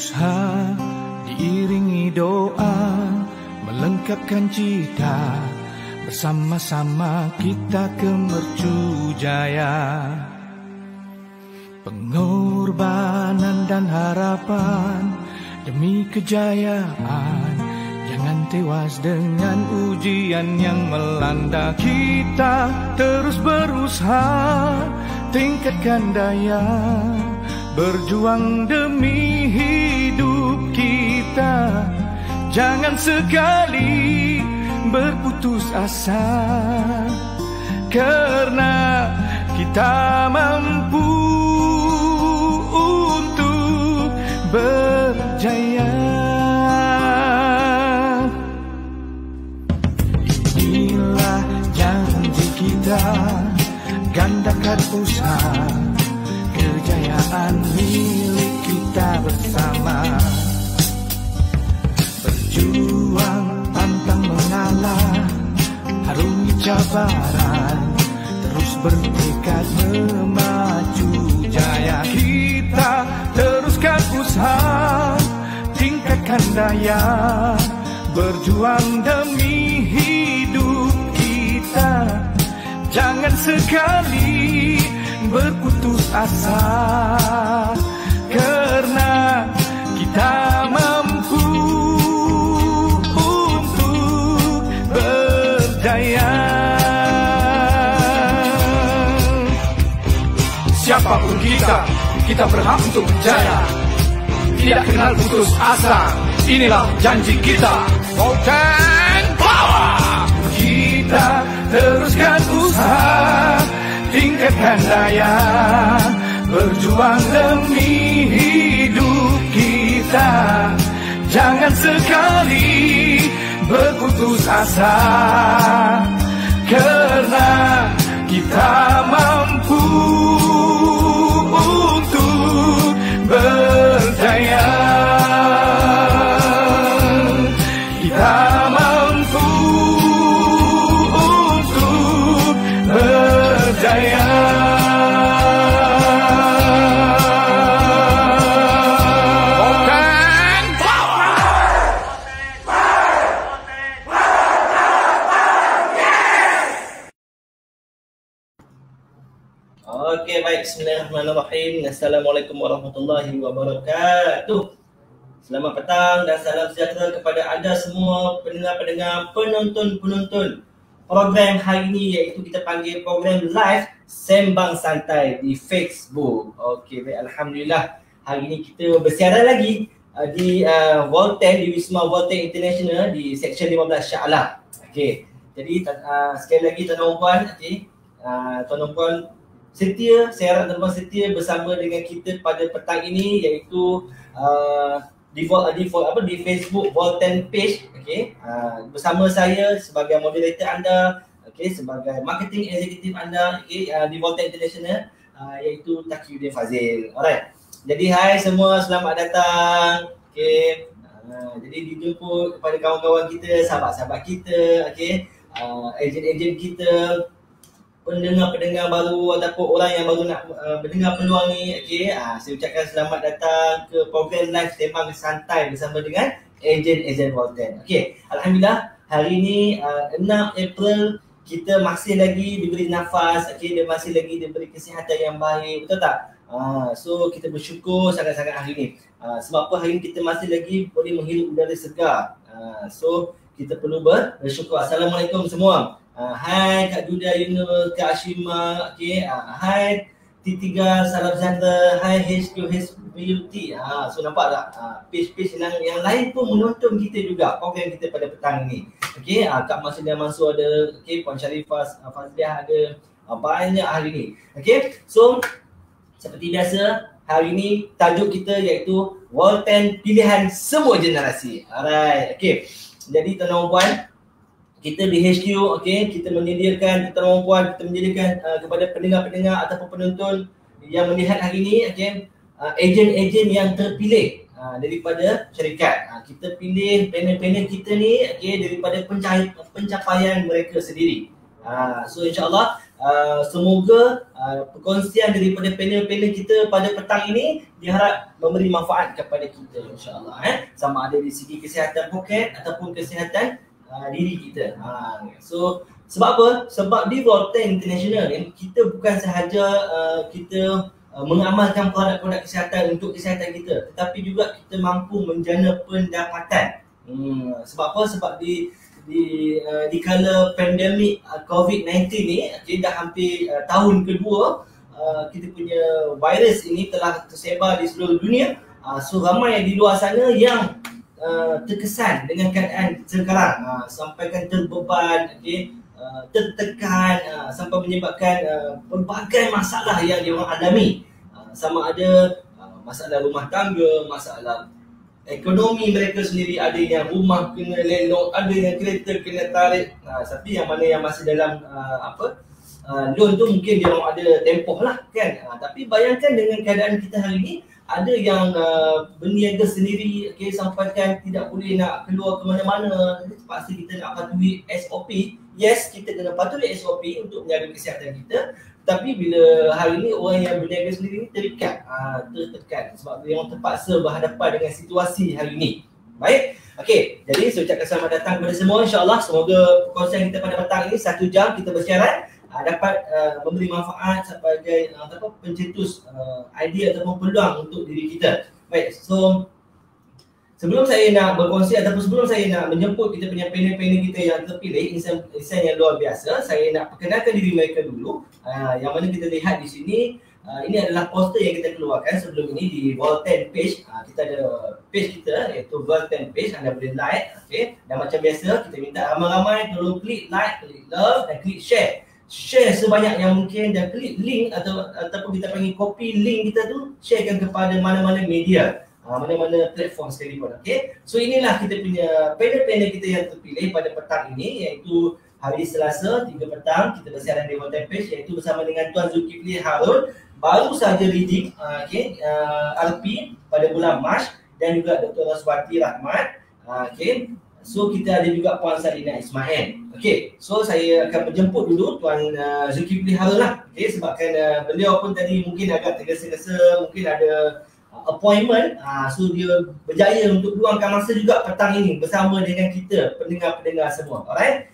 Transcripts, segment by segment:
berusaha diiringi doa melengkapkan cita, bersama-sama kita ke mercu jaya. Pengorbanan dan harapan demi kejayaan, jangan tewas dengan ujian yang melanda. Kita terus berusaha tingkatkan daya, berjuang demi hidup kita. Jangan sekali berputus asa, karena kita mampu untuk berjaya. Inilah janji kita, gandakan usaha, kejayaan milik kita bersama. Berjuang pantang mengalah, harungi cabaran, terus bertekad memacu jaya. Kita teruskan usaha, tingkatkan daya, berjuang demi hidup kita. Jangan sekali berputus asa, karena kita mampu untuk berjaya. Siapapun kita berhak untuk berjaya. Tidak kenal putus asa, inilah janji kita. Volten Power! Kita teruskan usaha, tingkatkan daya, berjuang demi hidup kita. Jangan sekali berputus asa, karena kita mampu untuk berjaya. Kita mampu untuk berjaya. Okey, baik. Bismillahirrahmanirrahim. Assalamualaikum warahmatullahi wabarakatuh. Selamat petang dan salam sejahtera kepada anda semua pendengar-pendengar, penonton-penonton program hari ini, iaitu kita panggil program live Sembang Santai di Facebook. Okey, baik. Alhamdulillah. Hari ini kita bersiaran lagi di Volten, di Wisma Volten International di Seksyen 15 Shah Alam. Okey. Jadi sekali lagi tuan-tuan puan, okey. Tuan-tuan puan setia, saya harap tuan-tuan setia bersama dengan kita pada petang ini, iaitu di Facebook Volten page, okey. Bersama saya sebagai moderator anda, okey, sebagai marketing executive anda, okey, di Volten International, iaitu Taqiyuddin Fazil. Alright. Jadi hai semua, selamat datang. Okey. Jadi dijemput kepada kawan-kawan kita, sahabat-sahabat kita, okey, ejen-ejen kita, pendengar-pendengar baru ataupun orang yang baru nak mendengar peluang ni, okey. Saya ucapkan selamat datang ke program live Sembang Santai bersama dengan ejen-ejen Volten. Okey, alhamdulillah hari ini 6 April kita masih lagi diberi nafas, okey, dan masih lagi diberi kesihatan yang baik, betul tak? So kita bersyukur sangat-sangat hari ini. Sebab apa hari ini kita masih lagi boleh menghirup udara segar. So kita perlu bersyukur. Assalamualaikum semua. Hai Kak Juda Yunus, Kak Ashima, okey. Hai T3, salam sejahtera. Hai HQHBUT. So nampak tak? Page-page yang lain pun menonton kita juga, program kita pada petang ini. Okey, Kak Masliah Mansur ada, okey, Puan Sharifah Fazliah ada, banyak hari ini. Okey, so seperti biasa, hari ini tajuk kita iaitu Volten Pilihan Semua Generasi. Alright, okey. Jadi tuan-tuan puan, kita di HQ, okey, kita menyediakan, tuan-tuan puan, kita menyediakan kepada pendengar-pendengar ataupun penonton yang melihat hari ini, okey, ejen-ejen yang terpilih daripada syarikat. Kita pilih panel-panel kita ni, okey, daripada pencapaian mereka sendiri. So insyaAllah semoga perkongsian daripada panel-panel kita pada petang ini diharap memberi manfaat kepada kita insyaAllah. Sama ada di segi kesihatan poket ataupun kesihatan diri kita. So sebab apa? Sebab di World 10 International ni kita bukan sahaja kita mengamalkan produk-produk kesihatan untuk kesihatan kita, tetapi juga kita mampu menjana pendapatan. Sebab apa? Sebab di kala pandemik COVID-19 ni, dah hampir tahun kedua kita punya virus ini telah tersebar di seluruh dunia. So ramai yang di luar sana yang terkesan dengan keadaan sekarang, sampaikan terbeban, tertekan, sampai menyebabkan pelbagai masalah yang diorang alami. Sama ada masalah rumah tangga, masalah ekonomi mereka sendiri, ada yang rumah kena lelong, ada yang kereta kena tarik. Tapi yang mana yang masih dalam loan tu mungkin dia orang ada tempoh lah kan. Tapi bayangkan dengan keadaan kita hari ni, ada yang berniaga sendiri, sampaikan tidak boleh nak keluar ke mana-mana, terpaksa kita nak patuhi SOP. Yes, kita kena patuhi SOP untuk menjaga kesihatan kita. Tapi bila hari ni orang yang berniaga sendiri ni tertekan sebab dia orang terpaksa berhadapan dengan situasi hari ni. Baik, okey. Jadi saya ucapkan selamat datang kepada semua. InsyaAllah semoga perkongsian kita pada petang ini 1 jam kita bersiaran dapat memberi manfaat sebagai pencetus idea ataupun peluang untuk diri kita. Baik, so sebelum saya nak berkongsi ataupun sebelum saya nak menjemput kita punya panel-panel kita yang terpilih, insan yang luar biasa, saya nak perkenalkan diri mereka dulu. Yang mana kita lihat di sini, ini adalah poster yang kita keluarkan sebelum ini di World 10 page. Kita ada page kita iaitu World 10 page, anda boleh like, okay? Dan macam biasa kita minta ramai-ramai tolong klik like, klik love dan klik share. Share sebanyak yang mungkin dan klik link ataupun kita panggil copy link kita tu, sharekan kepada mana-mana media, mana-mana platform sekalipun. Okay? So inilah kita punya panel-panel kita yang terpilih pada petang ini, iaitu hari Selasa 3 petang kita bersiaran di World 10 page, iaitu bersama dengan Tuan Zulkifli Harun, baru saja redeem RP pada bulan Mac, dan juga Dr. Roswati Rahmat. So kita ada juga Puan Salina Ismail. So saya akan menjemput dulu Tuan Zulkifli Harun lah. Sebabkan beliau pun tadi mungkin agak tergesa-gesa, mungkin ada appointment, so dia berjaya untuk luangkan masa juga petang ini bersama dengan kita pendengar-pendengar semua. Alright?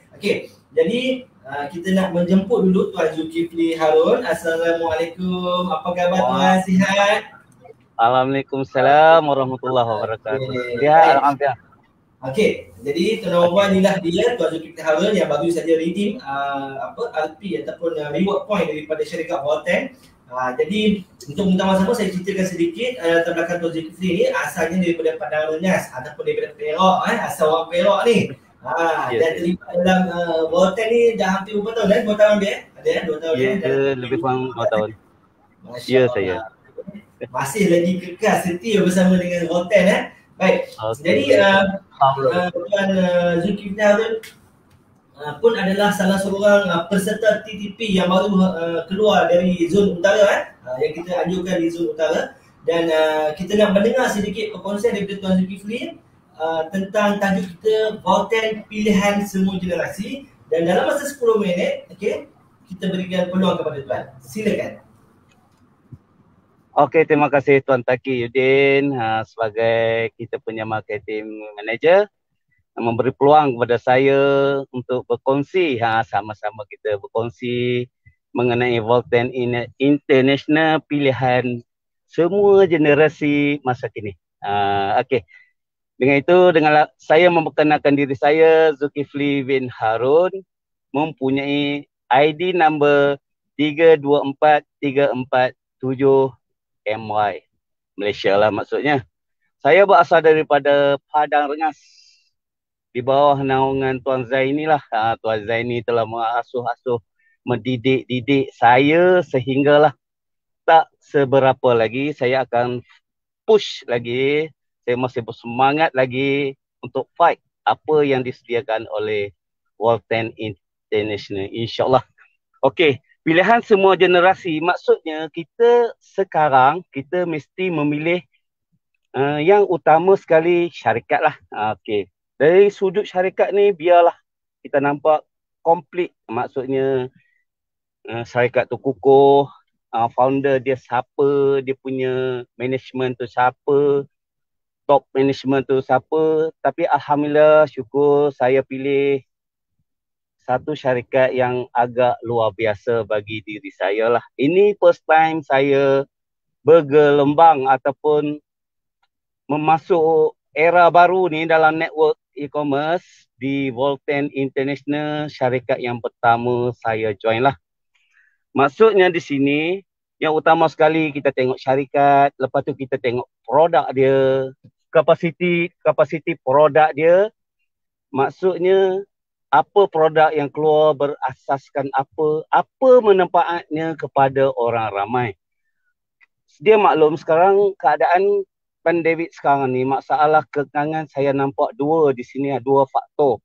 Jadi kita nak menjemput dulu Tuan Zulkifli Harun. Assalamualaikum. Apa khabar Tuan? Sihat? Waalaikumsalam warahmatullahi wabarakatuh. Sihat, alhamdulillah. Jadi tuan-tuan, inilah dia Tuan Zulkifli Harun yang baru saja redeem RP ataupun reward point daripada syarikat World 10. Jadi untuk bersama-sama saya ceritakan sedikit latar belakang Tuan Zulkifli ni. Asalnya daripada Padang Rengas ataupun daripada Perak, asal orang Perak ni. Dan terlibat dalam World 10 ni dah hampir berapa tahun 2 tahun dia? Ada 2 tahun. Ya, lebih kurang 2 tahun. Ya, saya. Masih lagi kekal setia bersama dengan World 10. Baik. Jadi Tuan Zulkifli Harun pun adalah salah seorang peserta TTP yang baru keluar dari zon utara, yang kita anjurkan di zon utara. Dan kita nak mendengar sedikit perkongsian daripada Tuan Zulkifli tentang tajuk kita World 10 pilihan semua generasi. Dan dalam masa 10 minit, kita berikan peluang kepada Tuan. Silakan. Terima kasih Tuan Taki Yudin sebagai kita punya marketing manager, memberi peluang kepada saya untuk berkongsi, sama-sama kita berkongsi mengenai World 10 International pilihan semua generasi masa kini. Dengan itu, dengan saya memperkenalkan diri saya, Zulkifli bin Harun, mempunyai ID number 324347 MY, Malaysia lah maksudnya. Saya berasal daripada Padang Rengas, di bawah naungan Tuan Zaini lah. Tuan Zaini telah mengasuh-asuh, mendidik saya sehinggalah tak seberapa lagi saya akan push lagi. Saya masih bersemangat lagi untuk fight apa yang disediakan oleh World 10 International, insyaAllah. Pilihan semua generasi, maksudnya kita sekarang kita mesti memilih yang utama sekali syarikat lah. Dari sudut syarikat ni biarlah kita nampak komplit. Maksudnya syarikat tu kukuh, founder dia siapa, dia punya management tu siapa, top management tu siapa. Tapi alhamdulillah, syukur saya pilih satu syarikat yang agak luar biasa bagi diri saya lah. Ini first time saya bergelembang ataupun memasuk era baru ni dalam network e-commerce di Volten International, syarikat yang pertama saya join lah. Maksudnya di sini, yang utama sekali kita tengok syarikat, lepas tu kita tengok produk dia, kapasiti produk dia. Maksudnya apa produk yang keluar berasaskan apa manfaatnya kepada orang ramai. Dia maklum sekarang keadaan pandemik sekarang ni, masalah kekangan saya nampak dua di sini, dua faktor.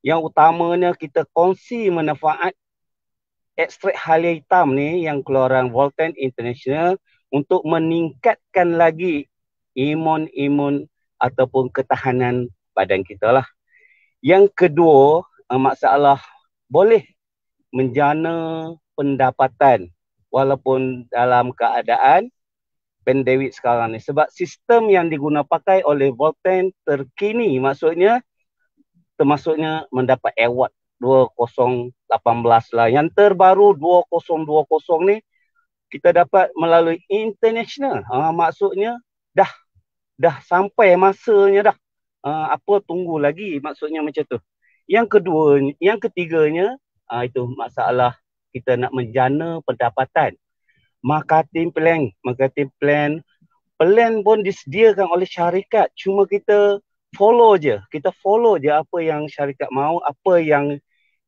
Yang utamanya kita kongsi manfaat ekstrak halia hitam ni yang keluaran Volten International untuk meningkatkan lagi imun ataupun ketahanan badan kita lah. Yang kedua, masalah boleh menjana pendapatan walaupun dalam keadaan pandemik sekarang ni. Sebab sistem yang digunakan pakai oleh Volten terkini, maksudnya termasuknya mendapat award 2018 lah. Yang terbaru 2020 ni kita dapat melalui international. Maksudnya dah sampai masanya dah. Apa tunggu lagi, maksudnya macam tu. Yang ketiganya itu masalah kita nak menjana pendapatan. Marketing plan pun disediakan oleh syarikat, cuma kita follow je apa yang syarikat mau, apa yang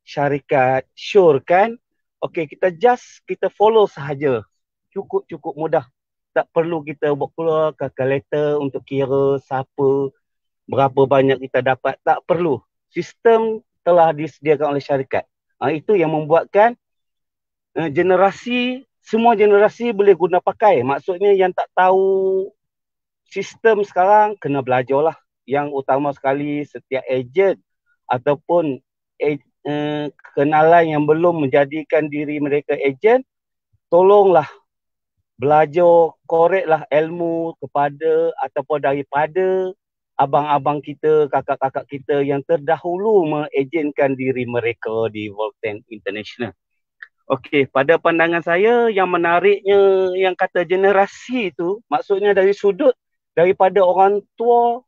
syarikat syorkan. Okey, kita follow sahaja. Cukup mudah. Tak perlu kita buat keluar kalkulator untuk kira siapa, berapa banyak kita dapat. Tak perlu. Sistem telah disediakan oleh syarikat. Itu yang membuatkan semua generasi boleh guna pakai. Maksudnya yang tak tahu sistem sekarang kena belajar lah. Yang utama sekali setiap ejen ataupun kenalan yang belum menjadikan diri mereka ejen, tolonglah belajar, koreklah ilmu kepada ataupun daripada abang-abang kita, kakak-kakak kita yang terdahulu mengejenkan diri mereka di Volten International. Okey, pada pandangan saya yang menariknya yang kata generasi itu, maksudnya dari sudut daripada orang tua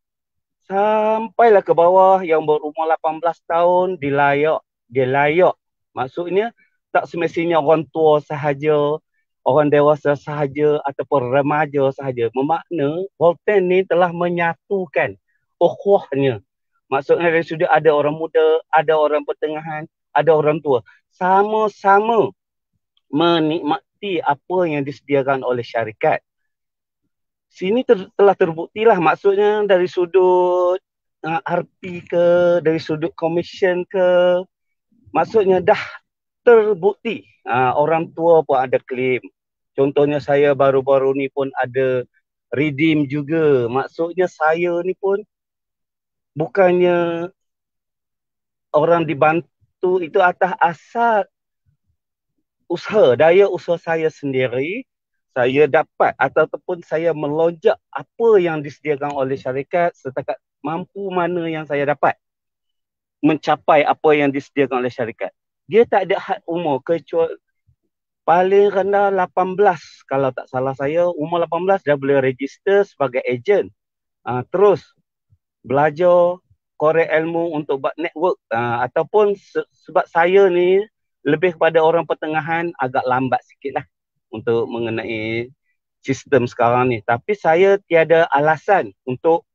sampailah ke bawah yang berumur 18 tahun dia layak. Maksudnya tak semestinya orang tua sahaja, orang dewasa sahaja ataupun remaja sahaja. Bermakna Volten ni telah menyatukan ukhuwahnya. Maksudnya dari sudut ada orang muda, ada orang pertengahan, ada orang tua. Sama-sama menikmati apa yang disediakan oleh syarikat. Sini telah terbuktilah, maksudnya dari sudut RP ke, dari sudut komisen ke, maksudnya dah terbukti. Orang tua pun ada claim. Contohnya saya baru-baru ni pun ada redeem juga. Maksudnya saya ni pun bukannya orang dibantu, itu atas asal daya usaha saya sendiri. Saya dapat ataupun saya melonjak apa yang disediakan oleh syarikat setakat mampu mana yang saya dapat mencapai apa yang disediakan oleh syarikat. Dia tak ada had umur kecuali paling rendah 18. Kalau tak salah saya, umur 18 dah boleh register sebagai ejen. Terus belajar, korek ilmu untuk buat network. Ataupun sebab saya ni lebih kepada orang pertengahan, agak lambat sikit lah untuk mengenai sistem sekarang ni. Tapi saya tiada alasan untuk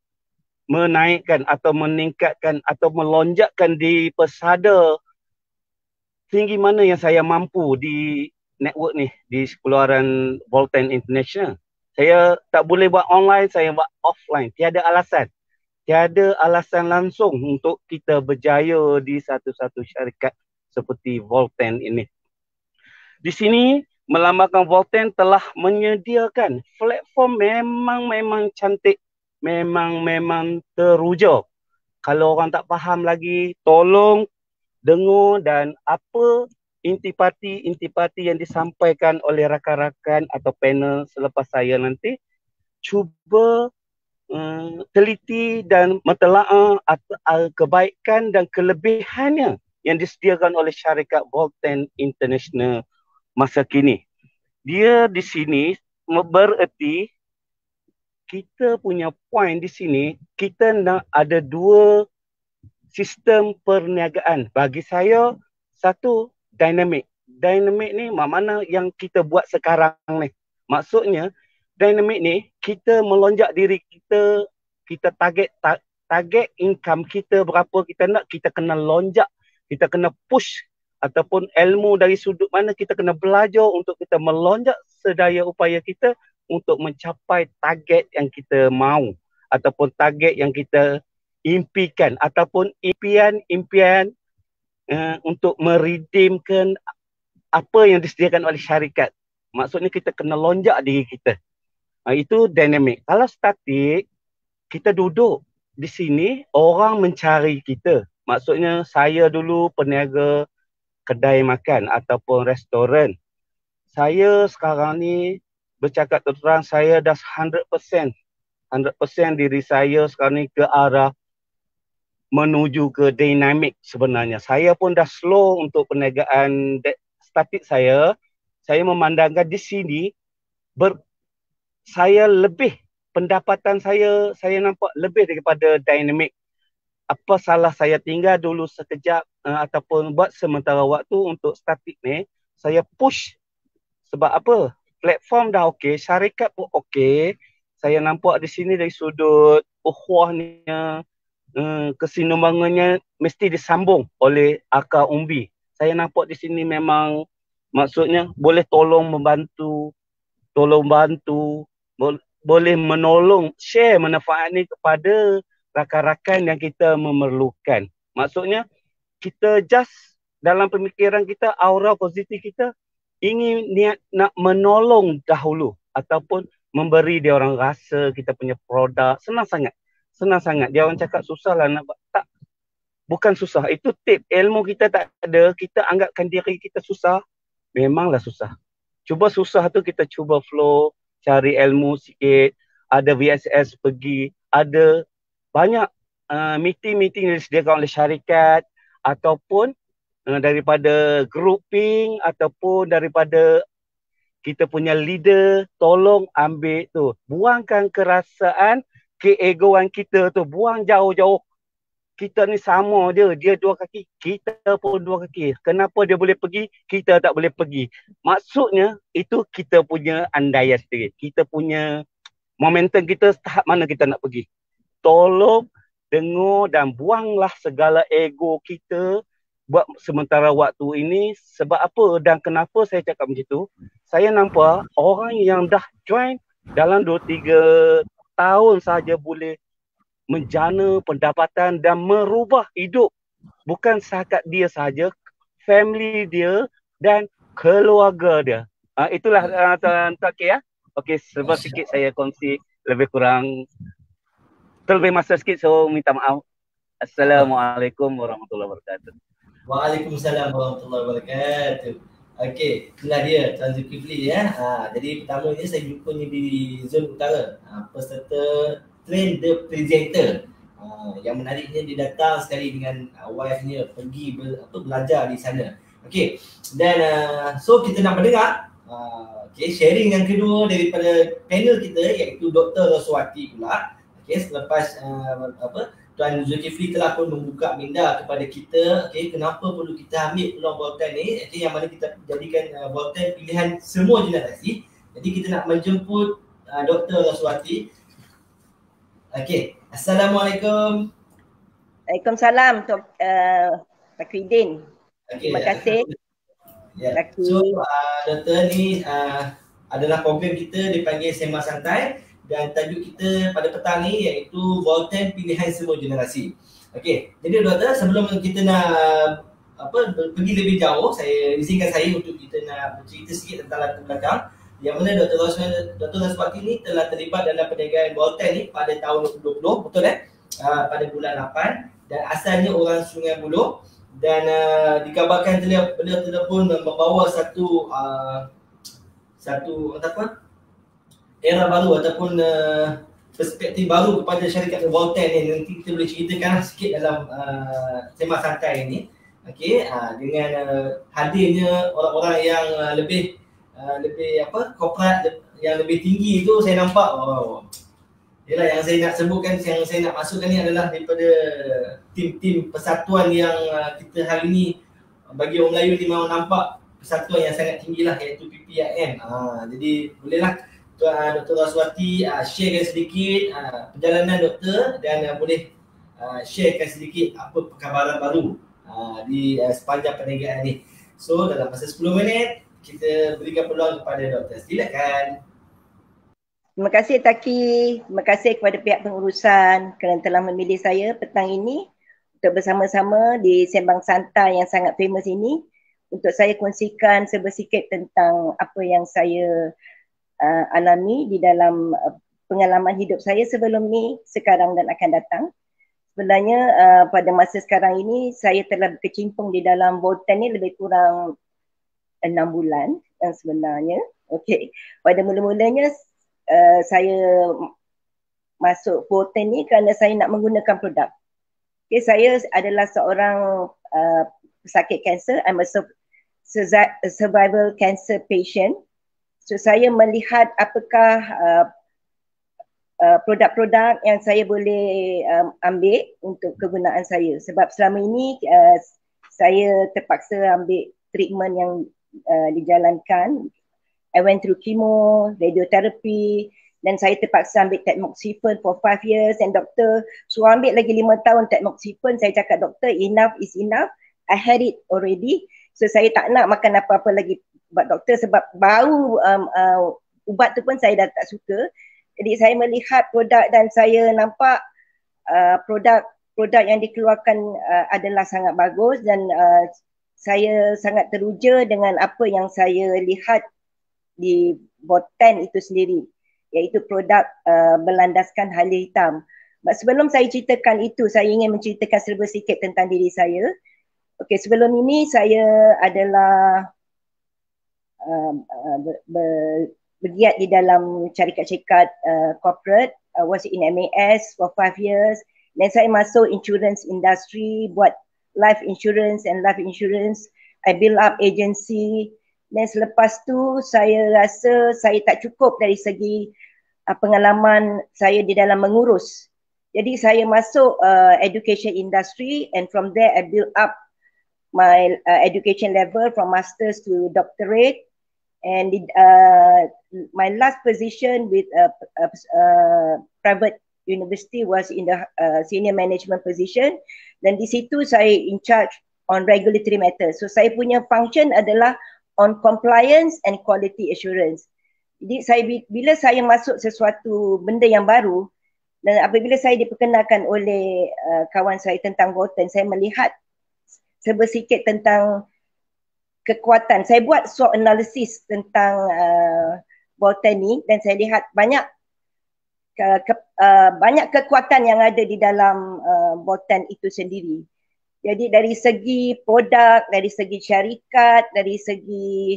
menaikkan atau meningkatkan atau melonjakkan di pesada tinggi mana yang saya mampu di network ni, di keluaran Volten International. Saya tak boleh buat online, saya buat offline. Tiada alasan. Tiada alasan langsung untuk kita berjaya di satu-satu syarikat seperti Volten ini. Di sini melambangkan Volten telah menyediakan platform memang cantik, memang teruja. Kalau orang tak faham lagi, tolong dengar dan apa intipati yang disampaikan oleh rakan-rakan atau panel selepas saya nanti, cuba teliti dan mentelaah kebaikan dan kelebihannya yang disediakan oleh syarikat Volten International masa kini. Dia di sini bererti kita punya point di sini, kita nak ada dua sistem perniagaan. Bagi saya, satu dynamic. Dynamic ni mana yang kita buat sekarang ni. Maksudnya, dynamic ni kita melonjak diri kita, kita target income kita berapa kita nak, kita kena lonjak, kita kena push ataupun ilmu dari sudut mana kita kena belajar untuk kita melonjak sedaya upaya kita untuk mencapai target yang kita mahu ataupun target yang kita impikan ataupun impian untuk meredeemkan apa yang disediakan oleh syarikat. Maksudnya kita kena lonjak diri kita. Itu dynamic. Kalau statik, kita duduk di sini, orang mencari kita. Maksudnya saya dulu peniaga kedai makan ataupun restoran. Saya sekarang ni bercakap terang, saya dah 100% diri saya sekarang ni ke arah menuju ke dynamic sebenarnya. Saya pun dah slow untuk perniagaan statik saya. Saya memandangkan di sini saya lebih pendapatan saya nampak lebih daripada dynamic. Apa salah saya tinggal dulu sekejap ataupun buat sementara waktu untuk statik ni, saya push sebab apa? Platform dah okey, syarikat pun okey. Saya nampak di sini dari sudut ukhuwahnya, kesinambungannya mesti disambung oleh akar umbi. Saya nampak di sini memang maksudnya boleh tolong bantu, boleh menolong, share manfaat ni kepada rakan-rakan yang kita memerlukan. Maksudnya kita just dalam pemikiran kita, aura positif kita ingin niat nak menolong dahulu ataupun memberi dia orang rasa kita punya produk. Senang sangat. Dia orang cakap susah lah nak tak. Bukan susah. Itu tip. Ilmu kita tak ada. Kita anggapkan diri kita susah. Memanglah susah. Cuba susah tu kita cuba flow. Cari ilmu sikit. Ada VSS pergi. Ada banyak meeting-meeting yang disediakan oleh syarikat. Ataupun daripada grouping. Ataupun daripada kita punya leader. Tolong ambil tu. Buangkan kerasaan, keegoan kita tu. Buang jauh-jauh. Kita ni sama dia dua kaki, kita pun dua kaki. Kenapa dia boleh pergi, kita tak boleh pergi? Maksudnya itu kita punya andaian sendiri. Kita punya momentum kita tahap mana kita nak pergi. Tolong dengar dan buanglah segala ego kita buat sementara waktu ini. Sebab apa dan kenapa saya cakap macam tu? Saya nampak orang yang dah join dalam 2-3 tahun saja boleh menjana pendapatan dan merubah hidup. Bukan setakat dia saja, family dia dan keluarga dia. Itulah Tuan Okey ya. Okey, sebab sikit saya kongsi lebih kurang terlebih masa sikit, so minta maaf. Assalamualaikum warahmatullahi wabarakatuh. Waalaikumsalam warahmatullahi wabarakatuh. Okey, itulah dia Tuan Zulkifli ya. Jadi pertama ni saya jumpanya di zon utara. Peserta train the presenter. Yang menariknya dia datang sekali dengan wife-nya pergi belajar di sana. Okey. Dan so kita nak mendengar sharing yang kedua daripada panel kita iaitu Dr. Roswati pula. Okey, selepas Tuan Zulkifli telah pun membuka minda kepada kita, kenapa perlu kita ambil peluang Volten ni, yang mana kita jadikan Volten pilihan semua generasi. Jadi kita nak menjemput Dr. Roswati. Okey, Assalamualaikum. Waalaikumsalam Pak Widin. Terima kasih. So doktor ni adalah program kita dipanggil Sembang Santai dan tajuk kita pada petang ni iaitu Volten pilihan semua generasi. Okey, jadi doktor sebelum kita nak pergi lebih jauh, saya izinkan saya untuk kita nak bercerita sikit tentang latar belakang yang mana Dr. Roswati ni telah terlibat dalam perniagaan Volten ni pada tahun 2020, betul pada bulan 8, dan asalnya orang Sungai Buloh Dan dikabarkan beliau telah pun membawa satu era baru ataupun perspektif baru kepada syarikat Volten ni. Nanti kita boleh ceritakan sikit dalam sembang santai ni. Okey, dengan hadirnya orang-orang yang lebih korporat yang lebih tinggi tu, saya nampak yalah, yang saya nak sebutkan, yang saya nak masukkan ni adalah daripada tim-tim persatuan yang kita hari ni bagi orang Melayu ni memang nampak persatuan yang sangat tinggi lah, iaitu PPIM. Jadi bolehlah Dr. Raswati sharekan sedikit perjalanan doktor dan boleh sharekan sedikit apa perkabaran baru di sepanjang perniagaan ni. So dalam masa 10 minit kita berikan peluang kepada doktor. Silakan. Terima kasih Taki. Terima kasih kepada pihak pengurusan kerana telah memilih saya petang ini untuk bersama-sama di sembang santai yang sangat famous ini untuk saya kongsikan sebersikit tentang apa yang saya alami di dalam pengalaman hidup saya sebelum ni, sekarang dan akan datang. Sebenarnya pada masa sekarang ini saya telah berkecimpung di dalam Volten ni lebih kurang 6 bulan yang sebenarnya. Okey. Pada mula-mulanya saya masuk Volten ni kerana saya nak menggunakan produk. Okay, saya adalah seorang pesakit kanser. I'm a survival cancer patient. So saya melihat apakah produk-produk yang saya boleh ambil untuk kegunaan saya. Sebab selama ini saya terpaksa ambil treatment yang dijalankan. I went through chemo, radiotherapy, dan saya terpaksa ambil tamoxifen for 5 years and doktor suruh ambil lagi 5 tahun tamoxifen. Saya cakap, doktor, enough is enough. I had it already. So saya tak nak makan apa-apa lagi ubat doktor sebab bau ubat tu pun saya dah tak suka. Jadi saya melihat produk dan saya nampak produk yang dikeluarkan adalah sangat bagus dan saya sangat teruja dengan apa yang saya lihat di Volten itu sendiri, iaitu produk berlandaskan hala hitam. Sebelum saya ceritakan itu, saya ingin menceritakan serba sikit tentang diri saya. Okey, sebelum ini saya adalah bergiat di dalam syarikat-syarikat corporate. I was in MAS for 5 years. Dan saya masuk insurance industry, buat life insurance and life insurance. I build up agency. Dan selepas tu saya rasa saya tak cukup dari segi pengalaman saya di dalam mengurus. Jadi saya masuk education industry and from there I build up my education level from masters to doctorate. And my last position with private university was in the senior management position. Dan di situ saya in charge on regulatory matters. So saya punya function adalah on compliance and quality assurance. Jadi bila saya masuk sesuatu benda yang baru dan apabila saya diperkenalkan oleh kawan saya tentang Volten, saya melihat sebersikit tentang kekuatan. Saya buat SWOT analysis tentang Volten ni dan saya lihat banyak kekuatan yang ada di dalam Volten itu sendiri. Jadi dari segi produk, dari segi syarikat, dari segi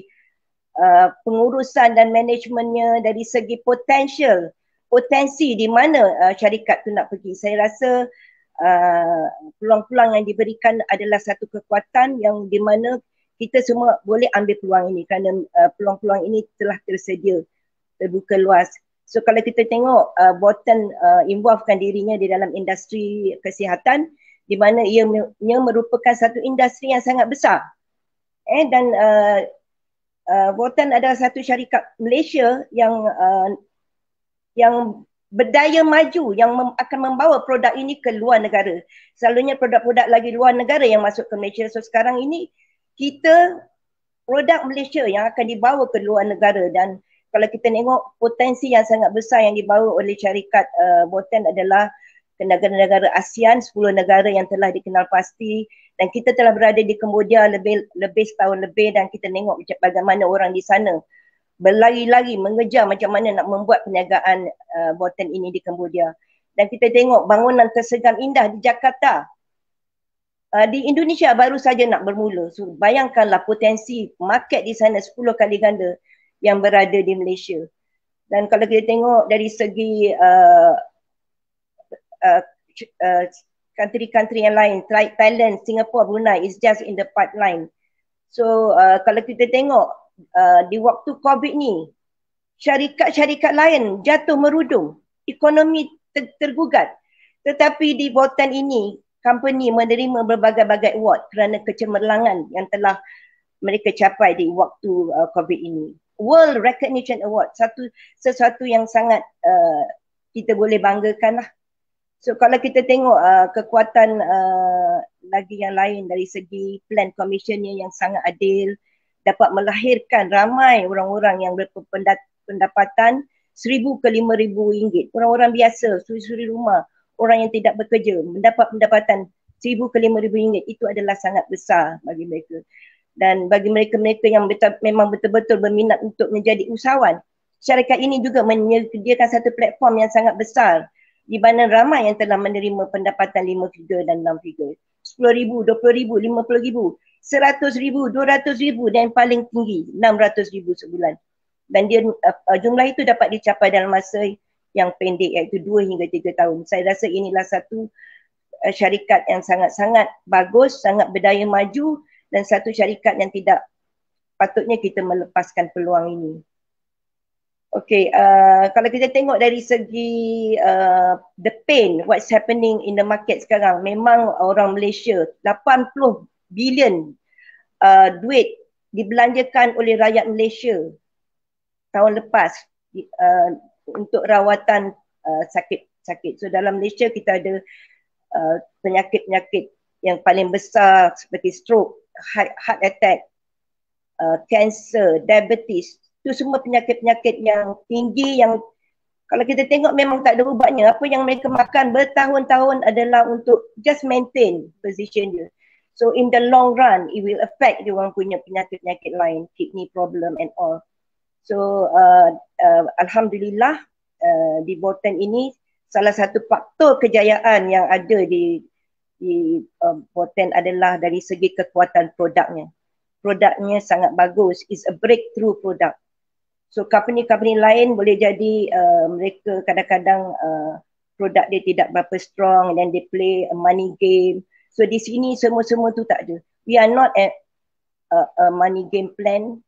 pengurusan dan manajemennya, dari segi potensi di mana syarikat tu nak pergi. Saya rasa peluang-peluang yang diberikan adalah satu kekuatan yang di mana kita semua boleh ambil peluang ini kerana peluang-peluang ini telah tersedia, terbuka luas. So kalau kita tengok Volten involvekan dirinya di dalam industri kesihatan, di mana ia merupakan satu industri yang sangat besar. Dan Volten adalah satu syarikat Malaysia yang berdaya maju, yang akan membawa produk ini ke luar negara. Selalunya produk-produk lagi luar negara yang masuk ke Malaysia. So sekarang ini kita produk Malaysia yang akan dibawa ke luar negara. Dan kalau kita tengok potensi yang sangat besar yang dibawa oleh syarikat Volten adalah ke negara-negara ASEAN, 10 negara yang telah dikenal pasti, dan kita telah berada di Cambodia lebih setahun lebih dan kita tengok bagaimana orang di sana berlari-lari mengejar macam mana nak membuat perniagaan Volten ini di Cambodia. Dan kita tengok bangunan tersegar indah di Jakarta. Di Indonesia baru saja nak bermula. So bayangkanlah potensi market di sana 10 kali ganda yang berada di Malaysia. Dan kalau kita tengok dari segi country-country yang lain, Thailand, Singapore, Brunei is just in the pipeline. So kalau kita tengok di waktu COVID ni, syarikat-syarikat lain jatuh merudum, ekonomi tergugat. Tetapi di Botan ini, company menerima berbagai-bagai award kerana kecemerlangan yang telah mereka capai di waktu COVID ini. World Recognition Award, sesuatu yang sangat kita boleh banggakan lah. So kalau kita tengok kekuatan lagi yang lain dari segi plan commissionnya yang sangat adil, dapat melahirkan ramai orang-orang yang berpendapatan 1,000 ke 5,000 ringgit. Orang-orang biasa, suri-suri rumah, orang yang tidak bekerja mendapat pendapatan 1,000 ke 5,000 ringgit. Itu adalah sangat besar bagi mereka. Dan bagi mereka-mereka yang memang betul-betul berminat untuk menjadi usahawan, syarikat ini juga menyediakan satu platform yang sangat besar di mana ramai yang telah menerima pendapatan 5 figure dan 6 figure. 10,000, 20,000, 50,000, 100,000, 200,000 dan yang paling tinggi 600,000 sebulan. Dan dia jumlah itu dapat dicapai dalam masa yang pendek, iaitu 2 hingga 3 tahun. Saya rasa inilah satu syarikat yang sangat-sangat bagus, sangat berdaya maju dan satu syarikat yang tidak patutnya kita melepaskan peluang ini. Okay, kalau kita tengok dari segi the pain, what's happening in the market sekarang, memang orang Malaysia 80 bilion duit dibelanjakan oleh rakyat Malaysia tahun lepas untuk rawatan sakit-sakit. So dalam Malaysia kita ada penyakit-penyakit yang paling besar seperti stroke, heart attack, cancer, diabetes. Itu semua penyakit-penyakit yang tinggi yang kalau kita tengok memang tak ada ubatnya. Apa yang mereka makan bertahun-tahun adalah untuk just maintain position dia. So in the long run, it will affect dia orang punya penyakit-penyakit lain, kidney problem and all. So Alhamdulillah di Botan ini salah satu faktor kejayaan yang ada di Botan adalah dari segi kekuatan produknya. Produknya sangat bagus, is a breakthrough product. So company-company lain boleh jadi mereka kadang-kadang produk dia tidak berapa strong and then they play a money game. So di sini semua-semua tu tak ada. We are not a money game plan.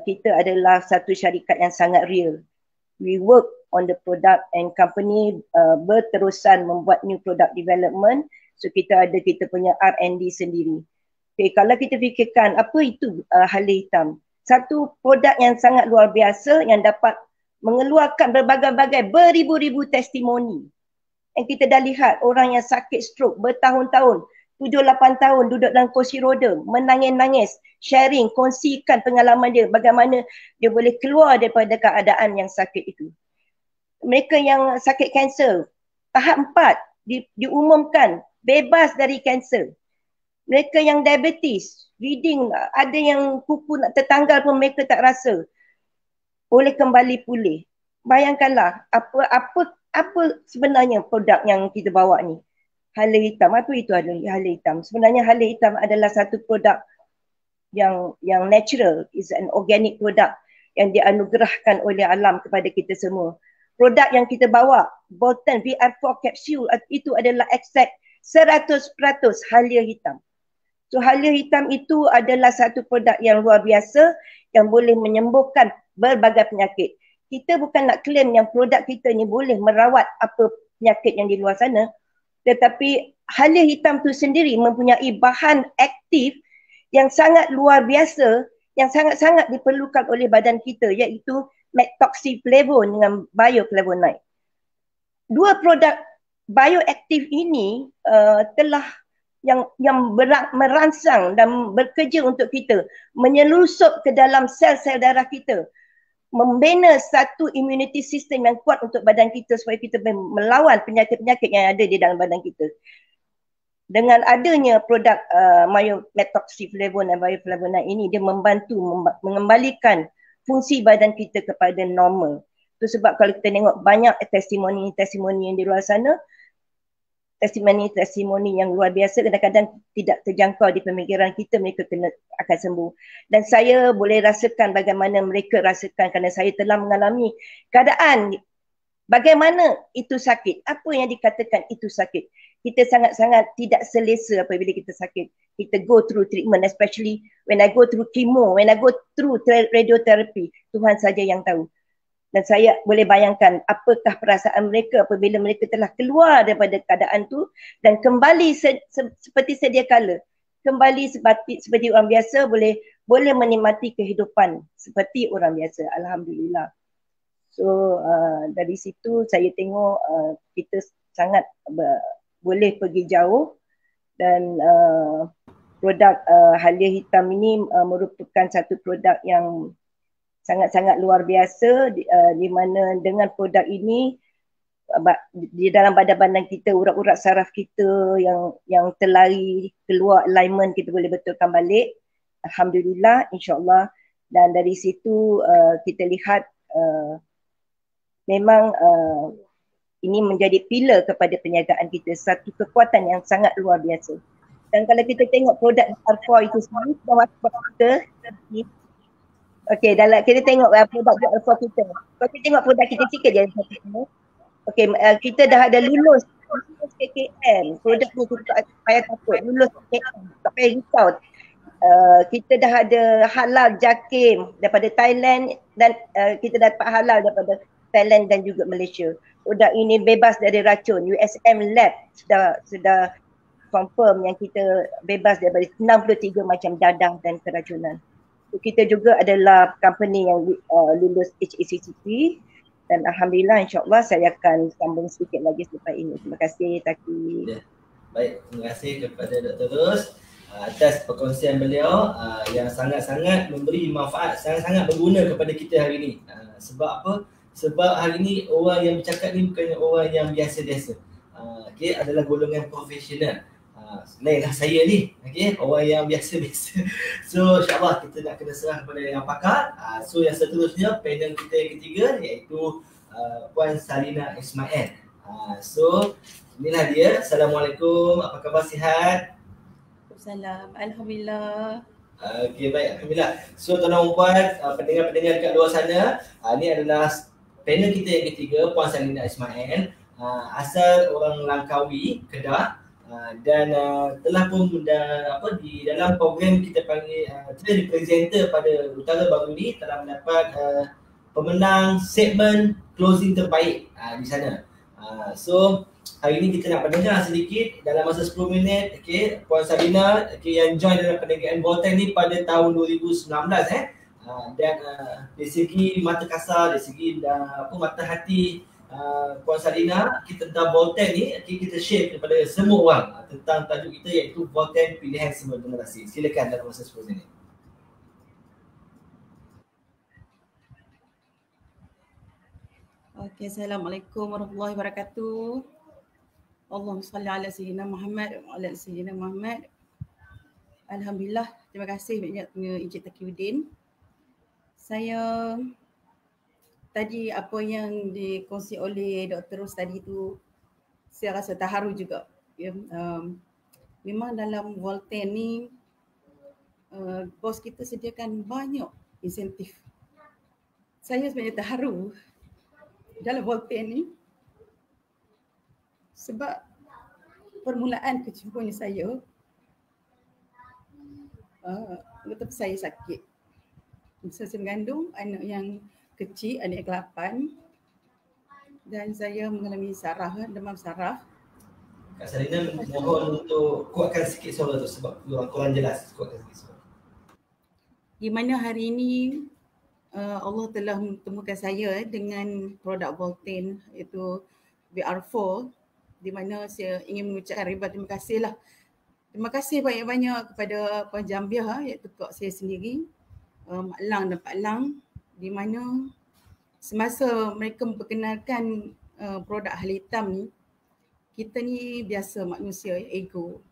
Kita adalah satu syarikat yang sangat real. We work on the product and company berterusan membuat new product development. So kita ada kita punya R&D sendiri. Okay, kalau kita fikirkan apa itu hala hitam. Satu produk yang sangat luar biasa yang dapat mengeluarkan berbagai-bagai beribu-ribu testimoni. Yang kita dah lihat orang yang sakit stroke bertahun-tahun, 7-8 tahun duduk dalam kursi roda, menangis-nangis, sharing, kongsikan pengalaman dia, bagaimana dia boleh keluar daripada keadaan yang sakit itu. Mereka yang sakit kanser, tahap 4 diumumkan bebas dari kanser. Mereka yang diabetes, reading, ada yang kuku nak tertanggal pun mereka tak rasa, boleh kembali pulih. Bayangkanlah apa sebenarnya produk yang kita bawa ni. Hala hitam, apa itu hala hitam? Sebenarnya hala hitam adalah satu produk yang natural, is an organic product yang dianugerahkan oleh alam kepada kita semua. Produk yang kita bawa, Botan VR4 capsule, itu adalah ekstrak 100% halia hitam. So halia hitam itu adalah satu produk yang luar biasa yang boleh menyembuhkan berbagai penyakit. Kita bukan nak claim yang produk kita ni boleh merawat apa penyakit yang di luar sana, tetapi halia hitam tu sendiri mempunyai bahan aktif yang sangat luar biasa yang sangat-sangat diperlukan oleh badan kita, iaitu methoxyflavone dengan bioflavonoid. Dua produk bioaktif ini telah yang merangsang dan bekerja untuk kita, menyelusup ke dalam sel-sel darah kita, membina satu immunity system yang kuat untuk badan kita supaya kita melawan penyakit-penyakit yang ada di dalam badan kita. Dengan adanya produk methoxyflavone dan bioflavonoid ini, dia membantu mengembalikan fungsi badan kita kepada normal. Itu sebab kalau kita tengok banyak testimoni yang di luar sana, testimoni yang luar biasa kadang-kadang tidak terjangkau di pemikiran kita, mereka akan sembuh. Dan saya boleh rasakan bagaimana mereka rasakan kerana saya telah mengalami keadaan bagaimana itu sakit, apa yang dikatakan itu sakit. Kita sangat-sangat tidak selesa apabila kita sakit. Kita go through treatment, especially when I go through chemo, when I go through radiotherapy, Tuhan saja yang tahu. Dan saya boleh bayangkan apakah perasaan mereka apabila mereka telah keluar daripada keadaan tu dan kembali seperti sedia kala. Kembali seperti orang biasa, boleh menikmati kehidupan seperti orang biasa. Alhamdulillah. So dari situ saya tengok kita sangat boleh pergi jauh dan produk Halia Hitam ini merupakan satu produk yang sangat-sangat luar biasa di mana dengan produk ini di dalam badan-badan kita, urat-urat saraf kita yang terlari keluar alignment kita boleh betulkan balik. Alhamdulillah, insyaAllah. Dan dari situ kita lihat memang ini menjadi pilar kepada perniagaan kita, satu kekuatan yang sangat luar biasa. Dan kalau kita tengok produk R4 itu sendiri, kita okey, dalam kita tengok produk R4 kita. Kalau kita tengok produk kita sikit je. Okey, kita dah ada lulus KKM. Produk ni kita tak payah takut, lulus KKM, tak payah risau. Kita dah ada halal JAKIM daripada Thailand dan kita dapat halal daripada Thailand dan juga Malaysia. Produk ini bebas dari racun. USM Lab sudah confirm yang kita bebas daripada 63 macam dadah dan keracunan. Kita juga adalah company yang lulus HACCP dan Alhamdulillah, insyaAllah saya akan sambung sedikit lagi selepas ini. Terima kasih Taki. Ya. Baik, terima kasih kepada Dr. Ros atas perkongsian beliau yang sangat-sangat memberi manfaat, sangat-sangat berguna kepada kita hari ini. Sebab apa? Sebab hari ini orang yang bercakap ni bukan orang yang biasa-biasa. Okay, adalah golongan profesional. Lainlah saya ni, okay, orang yang biasa-biasa. So insyaAllah kita nak kena serah kepada yang pakar. So yang seterusnya panel kita yang ketiga iaitu Puan Salina Ismail. So inilah dia. Assalamualaikum, apa khabar, sihat? Salam, Alhamdulillah. Okay, baik, Alhamdulillah. So tuan-tuan dan puan, pendengar-pendengar dekat luar sana, ini adalah panel kita yang ketiga, Puan Salina Ismail. Asal orang Langkawi, Kedah. Dan telah pun di dalam program kita panggil trade presenter pada Utara baru ni telah mendapat pemenang segmen closing terbaik di sana. So hari ini kita nak pendengar sedikit dalam masa 10 minit. Okay, Puan Salina yang join dalam perniagaan Volten ni pada tahun 2019 dan dari segi mata kasar, dari segi mata hati Puan Salina, kita tentang Volten ni kita share kepada semua orang tentang tajuk kita iaitu Volten Pilihan Semua Generasi. Silakan dalam masa 10 minit. Okey, Assalamualaikum warahmatullahi wabarakatuh. Allahumma salli ala sayyidina Muhammad wa ala sayyidina Muhammad. Alhamdulillah, terima kasih banyak Encik Taqiyuddin. Saya tadi apa yang dikongsi oleh Dr. Ros tadi tu saya rasa terharu juga. Ya, memang dalam Volten ni bos kita sediakan banyak insentif. Saya sebenarnya terharu dalam Volten ni sebab permulaan kecumpuannya saya betul saya sakit. Saya mengandung anak yang kecil, anak ke-8 dan saya mengalami saraf, demam saraf. Kak Salina mohon untuk kuatkan sikit suara tu sebab kurang jelas. Kuatkan sikit suara. Di mana hari ini Allah telah mempertemukan saya dengan produk Volten iaitu VR4, di mana saya ingin mengucapkan ribuan terima kasih lah. Terima kasih banyak-banyak kepada Puan Jambiah iaitu kak saya sendiri, Mak Lang dan Pak Lang, di mana semasa mereka memperkenalkan produk Halia Hitam ni, kita ni biasa manusia ego.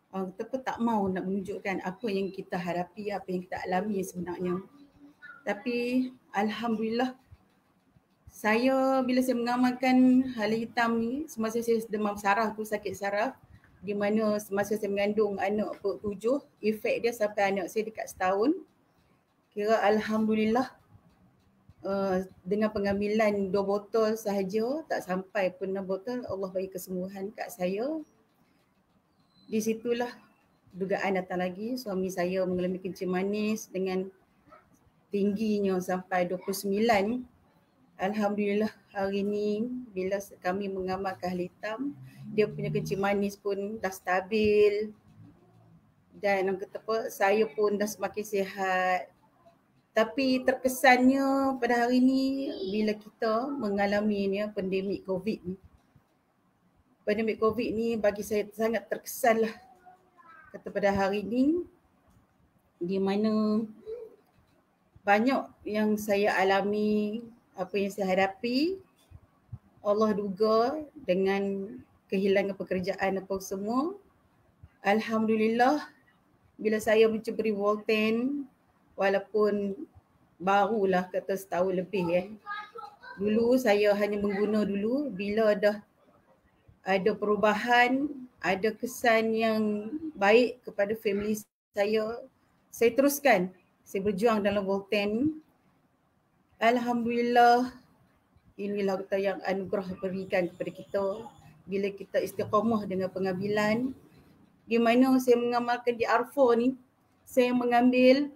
Kita pun tak mau nak menunjukkan apa yang kita hadapi, apa yang kita alami sebenarnya. Tapi Alhamdulillah Saya bila saya mengamalkan hala hitam ni semasa saya demam saraf tu, sakit saraf, di mana semasa saya mengandung anak perut 7, efek dia sampai anak saya dekat setahun. Kira alhamdulillah dengan pengambilan 2 botol sahaja, tak sampai pun 6 botol, Allah bagi kesembuhan kat saya. Di situlah dugaan datang lagi, suami saya mengalami kencing manis dengan tingginya sampai 29. Alhamdulillah hari ni bila kami mengamalkan hala hitam, dia punya kencing manis pun dah stabil dan orang kata apa, saya pun dah semakin sihat. Tapi terkesannya pada hari ni bila kita mengalami ni pandemik COVID ni. Pandemik COVID ni bagi saya sangat terkesan lah. Kata pada hari ni di mana banyak yang saya alami, apa yang saya hadapi, Allah duga dengan kehilangan pekerjaan apa semua. Alhamdulillah bila saya menceburi Volten, walaupun barulah kata setahun lebih Dulu saya hanya mengguna dulu, bila dah ada perubahan, ada kesan yang baik kepada family saya teruskan. Saya berjuang dalam Volten. Alhamdulillah, inilah kata yang anugerah berikan kepada kita bila kita istiqamah dengan pengambilan. Di mana saya mengamalkan di R4 ni, saya mengambil,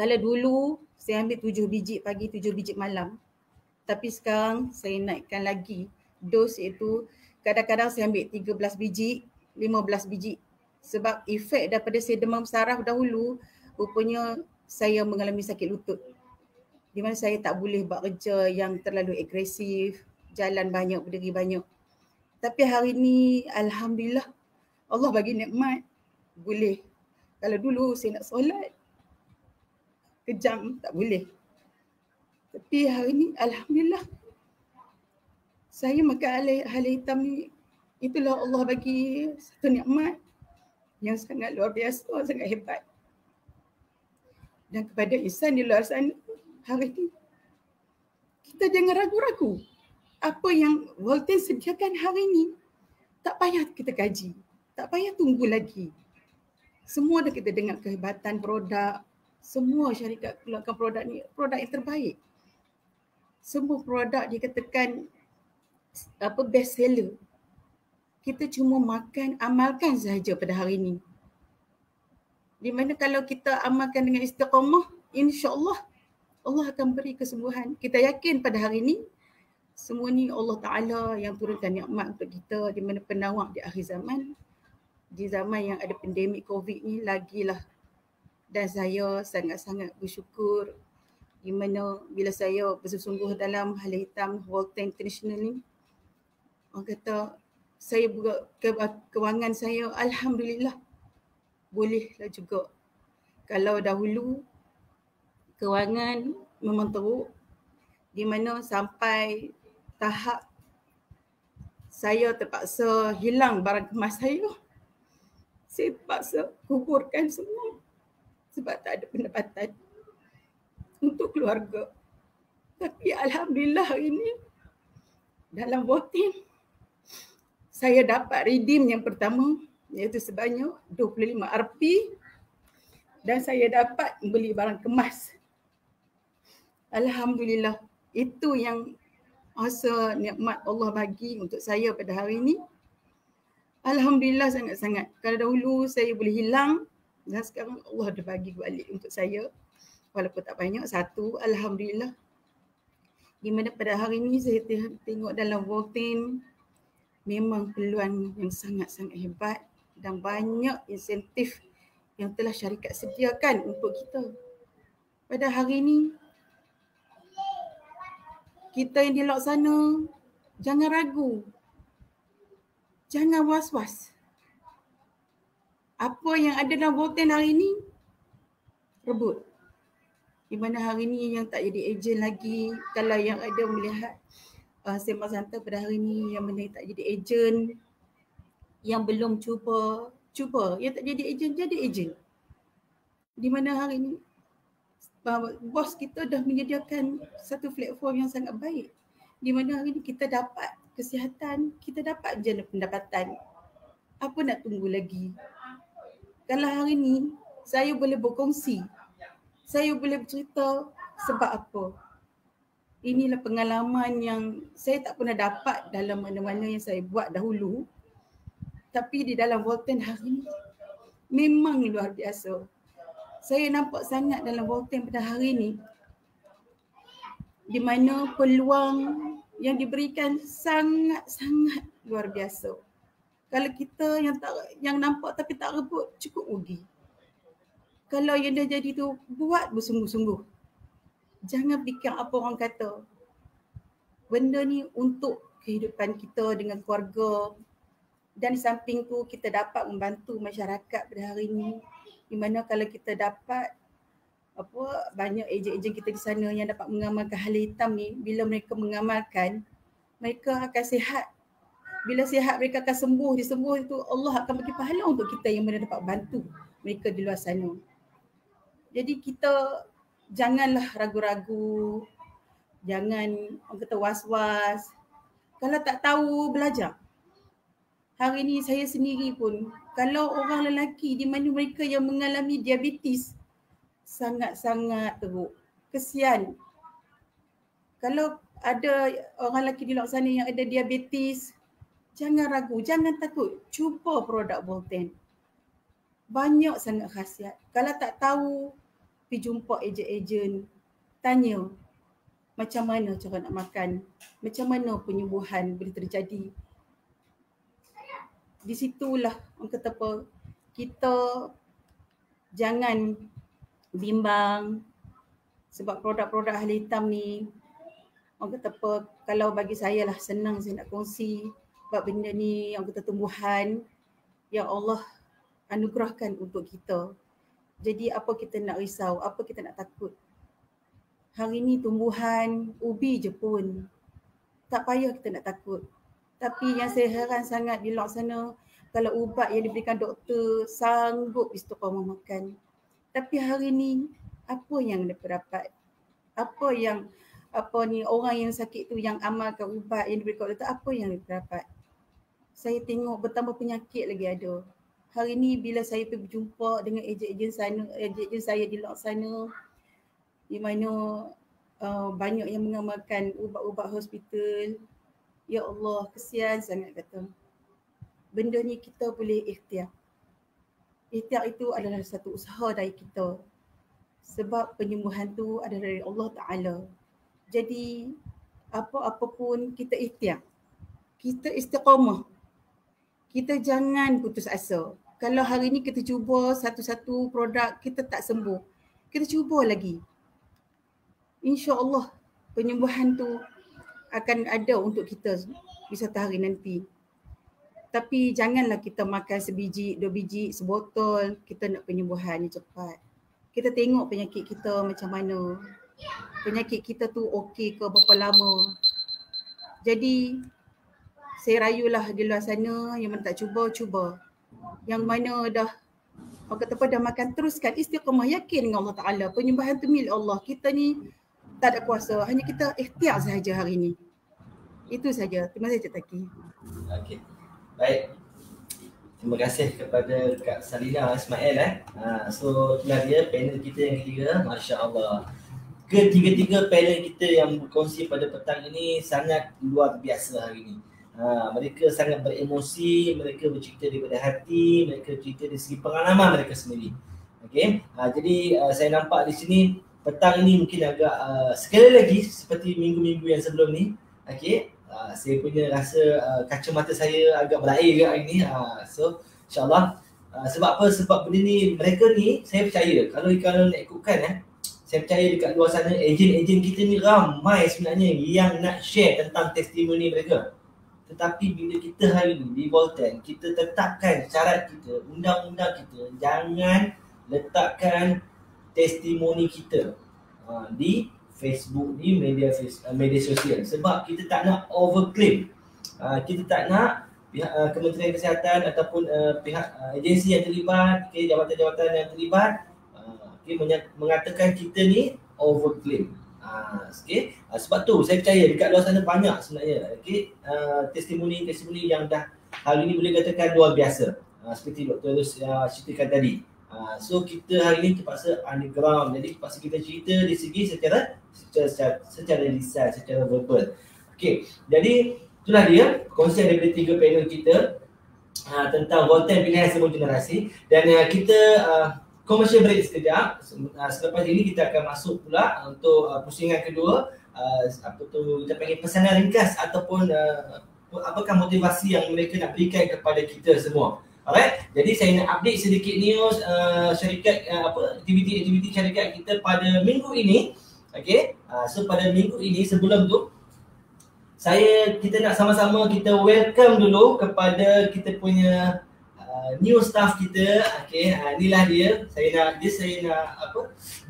kalau dulu saya ambil 7 biji pagi, 7 biji malam. Tapi sekarang saya naikkan lagi dos, iaitu kadang-kadang saya ambil 13 biji, 15 biji. Sebab efek daripada saya demam saraf dahulu, rupanya saya mengalami sakit lutut. Di mana saya tak boleh buat kerja yang terlalu agresif, jalan banyak, berdiri banyak. Tapi hari ni alhamdulillah Allah bagi nikmat boleh. Kalau dulu saya nak solat kejam tak boleh. Tapi hari ni alhamdulillah saya makan hala hitam ni, itulah Allah bagi satu nikmat yang sangat luar biasa, sangat hebat. Dan kepada insan di luar sana hari ini, kita jangan ragu-ragu. Apa yang Volten sediakan hari ini, tak payah kita kaji. Tak payah tunggu lagi. Semua dah kita dengar kehebatan produk. Semua syarikat keluarkan produk ni, produk yang terbaik. Semua produk dikatakan best seller. Kita cuma makan, amalkan sahaja pada hari ini. Di mana kalau kita amalkan dengan istiqamah, insya-Allah Allah akan beri kesembuhan. Kita yakin pada hari ini semua ni Allah Ta'ala yang turunkan nikmat untuk kita, di mana penawar di akhir zaman. Di zaman yang ada pandemik COVID ni lagilah. Dan saya sangat-sangat bersyukur di mana bila saya bersungguh dalam hala hitam Volten International ni, orang kata saya buka kewangan saya, alhamdulillah bolehlah juga. Kalau dahulu kewangan memang teruk, di mana sampai tahap saya terpaksa hilang barang kemas saya. Saya terpaksa kuburkan semua sebab tak ada pendapatan untuk keluarga. Tapi alhamdulillah hari ini dalam Volten saya dapat redeem yang pertama, iaitu sebanyak 25 Rp dan saya dapat membeli barang kemas. Alhamdulillah, itu yang rasa nikmat Allah bagi untuk saya pada hari ini. Alhamdulillah sangat-sangat. Kalau dahulu saya boleh hilang, dan sekarang Allah dah bagi balik untuk saya. Walaupun tak banyak, satu, alhamdulillah. Di mana pada hari ini saya tengok dalam Volten memang peluang yang sangat-sangat hebat dan banyak insentif yang telah syarikat sediakan untuk kita. Pada hari ini kita yang di luar sana, jangan ragu. Jangan was-was. Apa yang ada dalam Volten hari ini, rebut. Di mana hari ini yang tak jadi ejen lagi, kalau yang ada melihat Sembang Santai pada hari ini yang mana tak jadi ejen, yang belum cuba. Yang tak jadi ejen, jadi ejen. Di mana hari ini bos kita dah menyediakan satu platform yang sangat baik di mana hari ni kita dapat kesihatan, kita dapat jana pendapatan. Apa nak tunggu lagi? Kalau hari ni saya boleh berkongsi, saya boleh bercerita sebab apa? Inilah pengalaman yang saya tak pernah dapat dalam mana-mana yang saya buat dahulu. Tapi di dalam Volten hari ni memang luar biasa. Saya nampak sangat dalam Volten pada hari ni di mana peluang yang diberikan sangat-sangat luar biasa. Kalau kita yang nampak tapi tak rebut, cukup rugi. Kalau yang dah jadi tu, buat bersungguh-sungguh. Jangan fikir apa orang kata. Benda ni untuk kehidupan kita dengan keluarga. Dan di samping tu kita dapat membantu masyarakat pada hari ni. Di mana kalau kita dapat banyak ejen-ejen kita di sana yang dapat mengamalkan hal hitam ni, bila mereka mengamalkan, mereka akan sihat. Bila sihat mereka akan sembuh. Disembuh itu Allah akan bagi pahala untuk kita yang mana dapat bantu mereka di luar sana. Jadi kita janganlah ragu-ragu. Jangan orang kata was-was. Kalau tak tahu, belajar. Hari ni saya sendiri pun, kalau orang lelaki di mana mereka yang mengalami diabetes, sangat-sangat teruk. Kesian. Kalau ada orang lelaki di luar sana yang ada diabetes, jangan ragu, jangan takut. Cuba produk Volten. Banyak sangat khasiat. Kalau tak tahu, pergi jumpa ejen-ejen. Tanya macam mana cara nak makan. Macam mana penyembuhan boleh terjadi. Di situlah orang kata apa, kita jangan bimbang. Sebab produk-produk hal hitam ni, orang kata apa, kalau bagi saya lah senang saya nak kongsi. Sebab benda ni yang kata tumbuhan yang Allah anugerahkan untuk kita. Jadi apa kita nak risau, apa kita nak takut. Hari ni tumbuhan ubi je pun. Tak payah kita nak takut. Tapi yang saya heran sangat di luar sana, kalau ubat yang diberikan doktor sanggup istiqamah makan. Tapi hari ni apa yang mereka dapat? Apa yang orang yang sakit tu yang amalkan ubat yang diberikan doktor, apa yang mereka dapat? Saya tengok bertambah penyakit lagi ada. Hari ni bila saya pergi berjumpa dengan ejen-ejen saya di luar sana, di mana banyak yang mengamalkan ubat-ubat hospital. Ya Allah, kesian sangat kata. Benda ni kita boleh ikhtiar. Ikhtiar itu adalah satu usaha dari kita. Sebab penyembuhan tu adalah dari Allah Ta'ala. Jadi apa-apa pun kita ikhtiar. Kita istiqamah. Kita jangan putus asa. Kalau hari ni kita cuba satu-satu produk kita tak sembuh, kita cuba lagi. InsyaAllah penyembuhan tu akan ada untuk kita di satu hari nanti. Tapi janganlah kita makan sebiji, 2 biji, sebotol, kita nak penyembuhan yang cepat. Kita tengok penyakit kita macam mana. Penyakit kita tu okey ke berapa lama. Jadi saya rayulah di luar sana yang mana tak cuba. Yang mana dah orang kata apa, dah makan, teruskan istiqamah, yakin dengan Allah Ta'ala. Penyembahan tu milik Allah. Kita ni tak ada kuasa, hanya kita ikhtiar sahaja hari ni. Itu saja. Terima kasih Cik Taki. Okey. Baik. Terima kasih kepada Kak Salina Ismail. So itulah dia panel kita yang ketiga. Masya Allah. Ketiga-tiga panel kita yang berkongsi pada petang ini sangat luar biasa hari ini. Mereka sangat beremosi, mereka bercerita daripada hati, mereka cerita dari segi pengalaman mereka sendiri. Okey. Jadi saya nampak di sini petang ini mungkin agak sekali lagi seperti minggu-minggu yang sebelum ni. Okey. Saya punya rasa kacamata saya agak berair hari ni. So insyaAllah sebab apa? Sebab benda ni, mereka ni saya percaya kalau nak ikutkan saya percaya dekat luar sana ejen-ejen kita ni ramai sebenarnya yang nak share tentang testimoni mereka. Tetapi bila kita hari ni di Volten, kita tetapkan syarat kita, undang-undang kita, jangan letakkan testimoni kita di Facebook, di media sosial. Sebab kita tak nak overclaim. Kita tak nak pihak Kementerian Kesihatan ataupun pihak agensi yang terlibat, jabatan-jabatan yang terlibat, mengatakan kita ni overclaim. Sebab tu saya percaya dekat luar sana banyak sebenarnya testimoni yang dah hari ni boleh katakan luar biasa. Seperti Dr. Rus ceritakan tadi. So kita hari ni terpaksa underground, jadi terpaksa kita cerita di segi secara lisan, secara verbal. Jadi itulah dia konsep daripada 3 panel kita tentang Volten pilihan semua generasi. Dan kita commercial break sekejap. Selepas ini kita akan masuk pula untuk pusingan kedua, kita panggil pesanan ringkas ataupun apakah motivasi yang mereka nak berikan kepada kita semua. Alright, jadi saya nak update sedikit news syarikat aktiviti syarikat kita pada minggu ini. So pada minggu ini, sebelum tu kita nak sama-sama kita welcome dulu kepada kita punya new staff kita. Inilah dia. Saya nak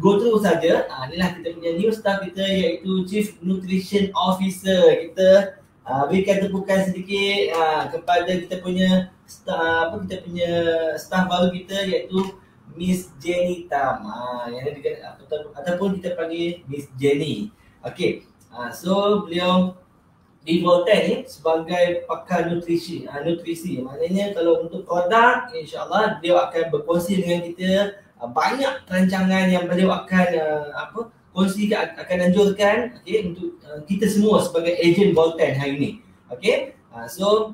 go through saja. Inilah kita punya new staff kita, iaitu Chief Nutrition Officer kita. Berikan tepukan sedikit kepada kita punya staff baru kita, iaitu Miss Jenny Tam. Ataupun kita panggil Miss Jenny. So beliau di Volten ni sebagai pakar nutrisi. Maknanya kalau untuk produk, insya-Allah beliau akan berkongsi dengan kita banyak rancangan yang beliau akan akan anjurkan untuk kita semua sebagai ejen Volten hari ini. So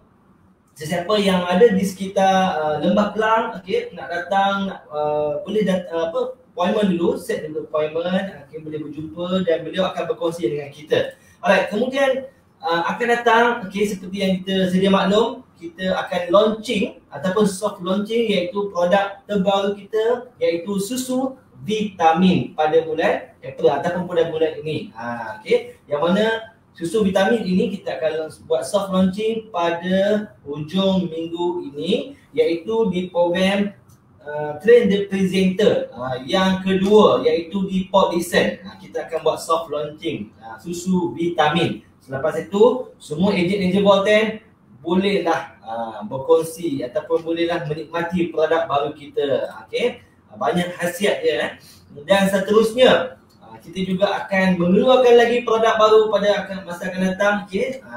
sesiapa yang ada di sekitar Lembah Kelang, nak datang, boleh appointment dulu, set dulu appointment, boleh berjumpa dan beliau akan berkongsi dengan kita. Alright, kemudian akan datang, seperti yang kita sedia maklum, kita akan launching ataupun soft launching, iaitu produk terbaru kita, iaitu susu vitamin pada bulan April ataupun pada bulan ini. Yang mana susu vitamin ini kita akan buat soft launching pada hujung minggu ini, iaitu di program Train the Presenter yang kedua, iaitu di Port Dickson. Kita akan buat soft launching susu vitamin. Selepas itu semua ejen-ejen Volten bolehlah berkongsi ataupun bolehlah menikmati produk baru kita. Banyak khasiat dia. Dan seterusnya kita juga akan mengeluarkan lagi produk baru pada masa akan datang.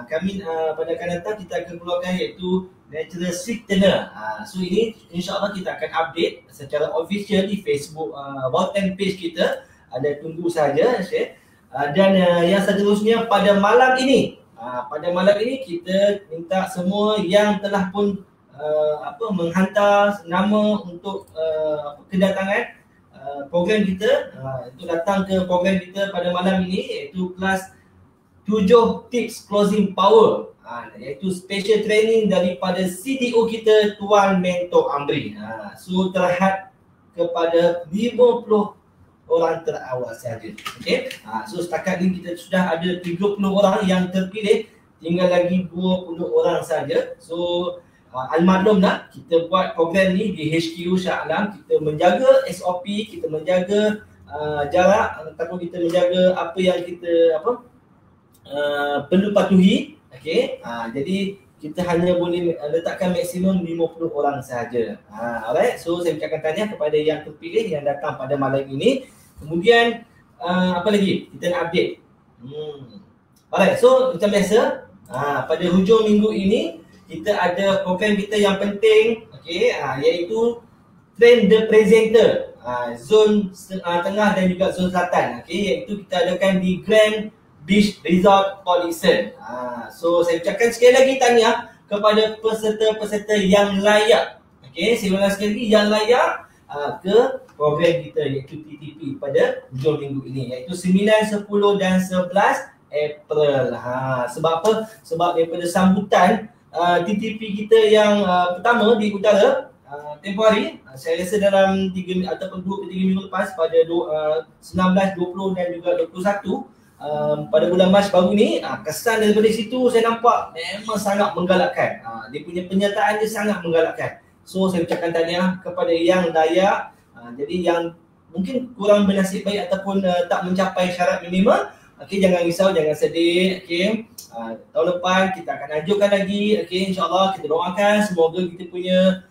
Kami pada akan datang kita akan keluarkan, iaitu natural sweetener. So ini insya-Allah kita akan update secara official di Facebook Volten page kita. Ada tunggu saja. Dan yang seterusnya pada malam ini, kita minta semua yang telah pun menghantar nama untuk kedatangan program kita, untuk datang ke program kita pada malam ini, iaitu kelas 7 tips closing power, iaitu special training daripada CDO kita, Tuan Mentor Amri. So terhad kepada 50 orang terawal saja. So setakat ni kita sudah ada 30 orang yang terpilih, tinggal lagi 20 orang saja. So almaklum dah, kita buat program ni di HQ Shah Alam. Kita menjaga SOP, kita menjaga jarak, ataupun kita menjaga apa yang kita perlu patuhi. Jadi kita hanya boleh letakkan maksimum 50 orang sahaja. Alright, so saya ucapkan tahniah kepada yang terpilih yang datang pada malam ini. Kemudian apa lagi kita nak update? Alright, so macam biasa, pada hujung minggu ini kita ada program kita yang penting, iaitu Train the Presenter, zon tengah dan juga zon selatan, iaitu kita adakan di Grand Beach Resort Port Dickson. So saya ucapkan sekali lagi tahniah kepada peserta-peserta yang layak. Saya ulang sekali lagi, yang layak ke program kita, iaitu TTP pada hujung minggu ini, iaitu 9, 10 dan 11 April. Sebab apa? Sebab daripada sambutan TTP kita yang pertama di utara tempoh hari, saya rasa dalam 3 ataupun 2 ke 3 minggu lepas, pada 19, 20 dan juga 21 pada bulan Mac baru ni, kesan daripada situ saya nampak memang sangat menggalakkan. Dia punya penyertaan dia sangat menggalakkan. So saya ucapkan tahniah kepada yang layak. Jadi yang mungkin kurang bernasib baik ataupun tak mencapai syarat minimum, jangan risau, jangan sedih. Tahun depan kita akan anjurkan lagi. InsyaAllah kita doakan semoga kita punya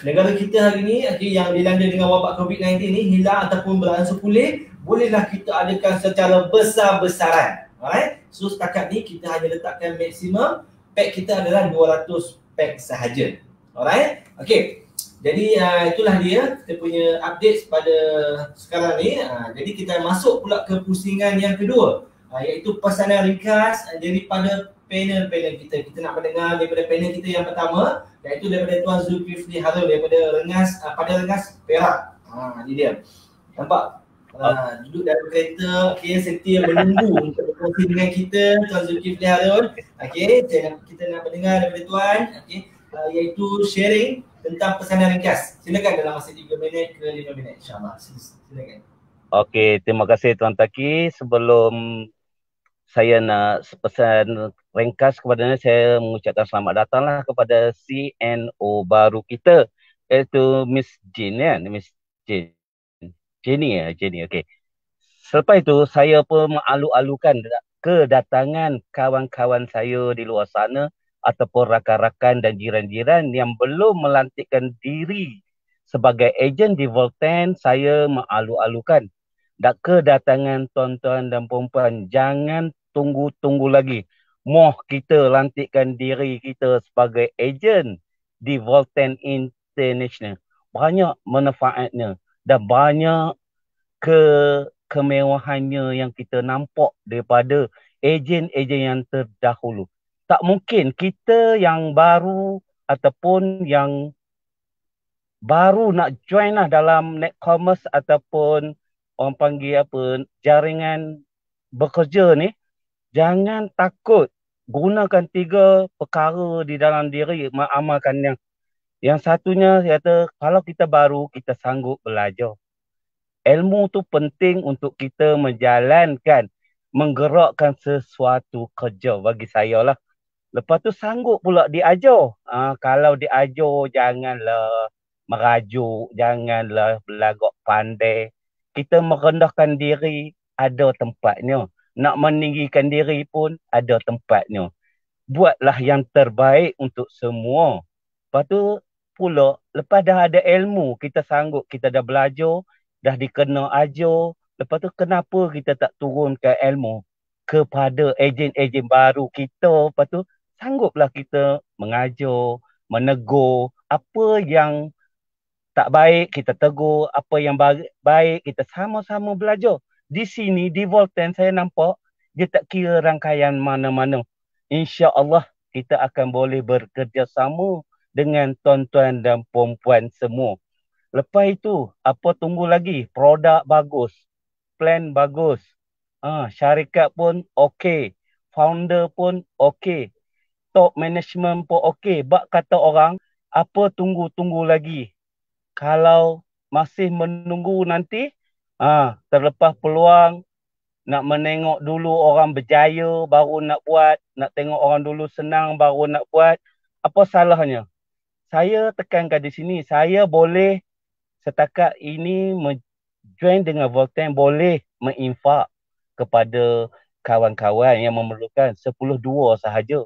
negara kita hari ni yang dilanda dengan wabak COVID-19 ni hilang ataupun beransur pulih, bolehlah kita adakan secara besar-besaran. Alright? So setakat ni kita hanya letakkan maksimum pack kita adalah 200 pack sahaja. Alright? Okay. Jadi itulah dia kita punya update pada sekarang ni. Jadi kita masuk pula ke pusingan yang kedua, iaitu pesanan ringkas daripada panel-panel kita. Kita nak mendengar daripada panel kita yang pertama, iaitu daripada Tuan Zulkifli Harun daripada pada Rengas Perak. Ni dia. Nampak? Duduk dalam kereta, okay, setia menunggu untuk berkongsi dengan kita, Tuan Zulkifli Harun. Okay, kita nak mendengar daripada Tuan, okay, iaitu sharing tentang pesanan ringkas. Silakan dalam masa 3 minit ke 5 minit, insyaAllah. Silakan. Okey, terima kasih Tuan Taki. Sebelum saya nak pesan ringkas kepadanya, saya mengucapkan selamat datanglah kepada CNO baru kita, iaitu Miss Jin, kan? Miss Jin. Jenny, okey. Selepas itu, saya pun mengalu-alukan kedatangan kawan-kawan saya di luar sana ataupun rakan-rakan dan jiran-jiran yang belum melantikkan diri sebagai ejen di Volten. Saya mengalu-alukan kedatangan tuan-tuan dan puan-puan, jangan tunggu-tunggu lagi. Moh kita lantikkan diri kita sebagai ejen di Volten International. Banyak manfaatnya dan banyak kemewahannya yang kita nampak daripada ejen-ejen yang terdahulu. Tak mungkin kita yang baru ataupun yang baru nak join lah dalam net commerce ataupun orang panggil apa, jaringan bekerja ni, jangan takut. Gunakan 3 perkara di dalam diri, mengamalkan yang satunya, kata kalau kita baru, kita sanggup belajar. Ilmu tu penting untuk kita menjalankan, menggerakkan sesuatu kerja bagi saya lah. Lepas tu sanggup pula diajar. Kalau diajar, janganlah merajuk, janganlah berlagak pandai. Kita merendahkan diri, ada tempatnya. Nak meninggikan diri pun ada tempatnya. Buatlah yang terbaik untuk semua. Lepas tu pula, lepas dah ada ilmu, kita sanggup, kita dah belajar, dah dikena ajar. Lepas tu kenapa kita tak turunkan ilmu kepada ejen-ejen baru kita? Lepas tu sangguplah kita mengajar, menegur. Apa yang tak baik kita tegur, apa yang baik kita sama-sama belajar. Di sini, di Volten, saya nampak dia tak kira rangkaian mana-mana. InsyaAllah kita akan boleh bekerjasama dengan tuan-tuan dan puan-puan semua. Lepas itu, apa tunggu lagi? Produk bagus, plan bagus, syarikat pun okey, founder pun okey, top management pun okey. Bak kata orang, apa tunggu-tunggu lagi? Kalau masih menunggu nanti, terlepas peluang, nak menengok dulu orang berjaya baru nak buat, nak tengok orang dulu senang baru nak buat, apa salahnya? Saya tekankan di sini, saya boleh setakat ini join dengan Volten, boleh menginfak kepada kawan-kawan yang memerlukan 10-2 sahaja.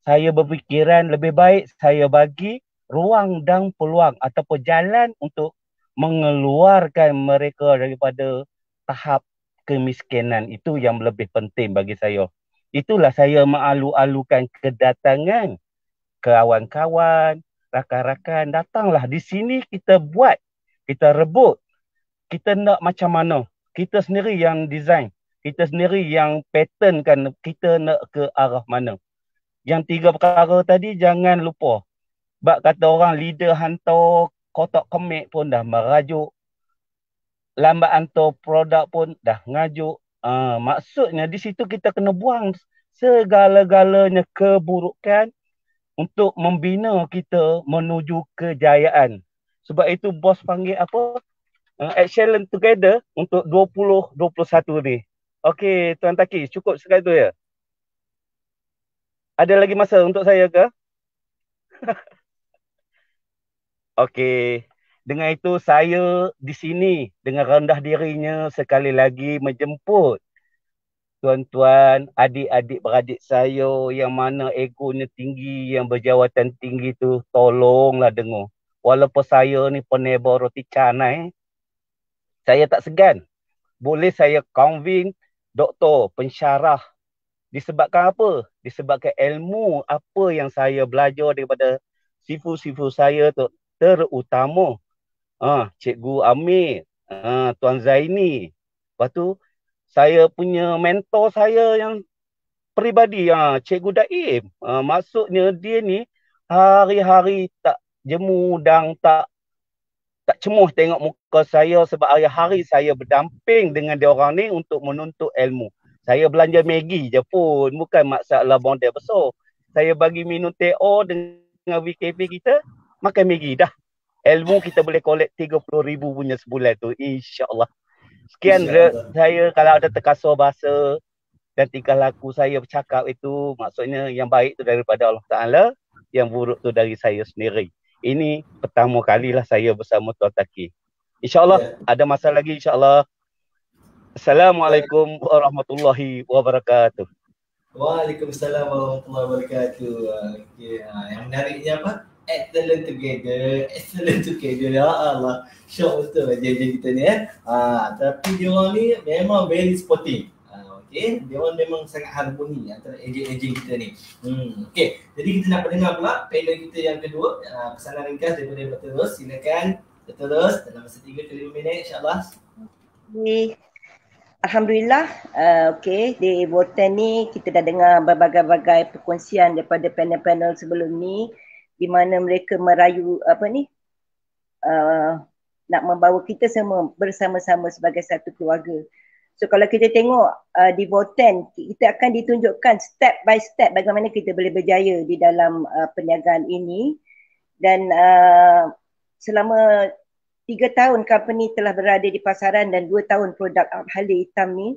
Saya berfikiran lebih baik saya bagi ruang dan peluang ataupun jalan untuk mengeluarkan mereka daripada tahap kemiskinan. Itu yang lebih penting bagi saya. Itulah saya mengalu-alukan kedatangan kawan-kawan, rakan-rakan, datanglah di sini, kita buat, kita rebut. Kita nak macam mana? Kita sendiri yang design, kita sendiri yang patternkan, kita nak ke arah mana. Yang 3 perkara tadi jangan lupa. Bak kata orang leader hantar kotak komik pun dah merajuk, lambat hantar produk pun dah ngajuk. Maksudnya di situ kita kena buang segala-galanya keburukan untuk membina kita menuju kejayaan. Sebab itu bos panggil apa? Excellent together untuk 2021 ni. Okey, Tuan Taki, cukup sekali tu ya? Ada lagi masa untuk saya ke? Okey. Dengan itu saya di sini dengan rendah dirinya sekali lagi menjemput tuan-tuan, adik-adik beradik saya yang mana egonya tinggi, yang berjawatan tinggi tu, tolonglah dengar. walaupun saya ni penebor roti canai, saya tak segan. Boleh saya convince doktor, pensyarah. Disebabkan apa? Disebabkan ilmu apa yang saya belajar daripada sifu-sifu saya tu, terutama Cikgu Amir, Tuan Zaini. Lepas tu saya punya mentor saya yang peribadi, Cikgu Daim. Maksudnya dia ni hari-hari tak jemu dan tak cemuh tengok muka saya, sebab hari-hari saya berdamping dengan dia orang ni untuk menuntut ilmu. Saya belanja Maggi je pun, bukan masalah bondel besar. Saya bagi minum TO dengan VKP kita, makan Maggi dah. Ilmu kita boleh collect 30,000 punya sebulan tu, insya-Allah. Sekian saya, kalau ada terkasar bahasa dan tingkah laku saya bercakap itu, maksudnya yang baik tu daripada Allah Ta'ala, yang buruk tu dari saya sendiri. Ini pertama kalilah saya bersama Tuan Taki. InsyaAllah ada masa lagi, insyaAllah. Assalamualaikum warahmatullahi wabarakatuh. Waalaikumsalam warahmatullahi wabarakatuh. Okay. Yang menariknya apa? Excellent together. Ya Allah. Syok betul aja kita ni tapi dia orang ni memang very sporting. Okay, dia orang memang sangat harmoni antara ejen-ejen kita ni. Okay, jadi kita nak pendengar pula panel kita yang kedua. Pesanan ringkas daripada Dr. Ros. Silakan Dr. Ros dalam masa 3 ke 5 minit, insyaAllah. Alhamdulillah, okey, di Voten ni kita dah dengar berbagai-bagai perkongsian daripada panel-panel sebelum ni, di mana mereka merayu nak membawa kita semua bersama-sama sebagai satu keluarga. So kalau kita tengok di Voten, kita akan ditunjukkan step by step bagaimana kita boleh berjaya di dalam perniagaan ini. Dan selama 3 tahun company telah berada di pasaran dan 2 tahun produk Halil Hitam ni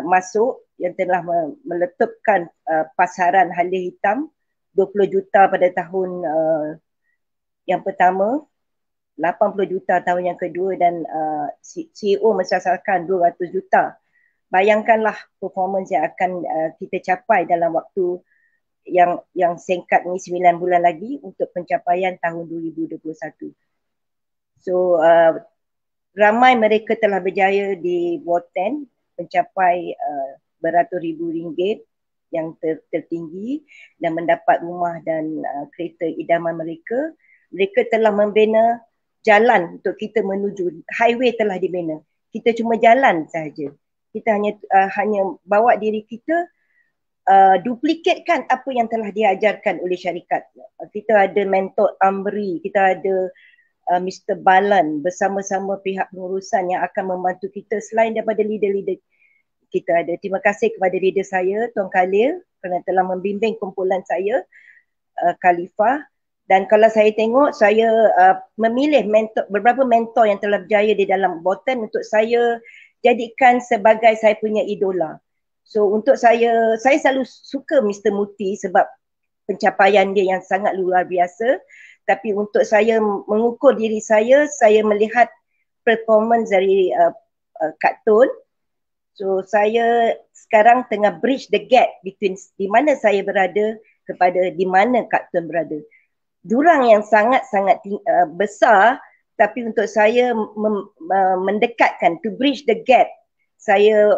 masuk, yang telah meletupkan pasaran Halil Hitam 20 juta pada tahun yang pertama, 80 juta tahun yang kedua, dan CEO mensasarkan 200 juta. Bayangkanlah performance yang akan kita capai dalam waktu yang singkat ni, 9 bulan lagi untuk pencapaian tahun 2021. So ramai mereka telah berjaya di Voten mencapai beratus ribu ringgit yang tertinggi dan mendapat rumah dan kereta idaman mereka. Mereka telah membina jalan untuk kita menuju, highway telah dibina. Kita cuma jalan sahaja. Kita hanya bawa diri kita duplikatkan apa yang telah diajarkan oleh syarikat. Kita ada mentor Amri, kita ada Mr. Balan bersama-sama pihak pengurusan yang akan membantu kita selain daripada leader-leader kita ada. Terima kasih kepada leader saya, Tuan Khalil, kerana telah membimbing kumpulan saya, Khalifah. Dan kalau saya tengok, saya memilih beberapa mentor yang telah berjaya di dalam Voten untuk saya jadikan sebagai saya punya idola. So untuk saya selalu suka Mr. Muti sebab pencapaian dia yang sangat luar biasa. Tapi untuk saya mengukur diri saya melihat performance dari Kak Tun. So saya sekarang tengah bridge the gap between di mana saya berada kepada di mana Kak Tun berada. Jurang yang sangat-sangat besar, tapi untuk saya mendekatkan, to bridge the gap, saya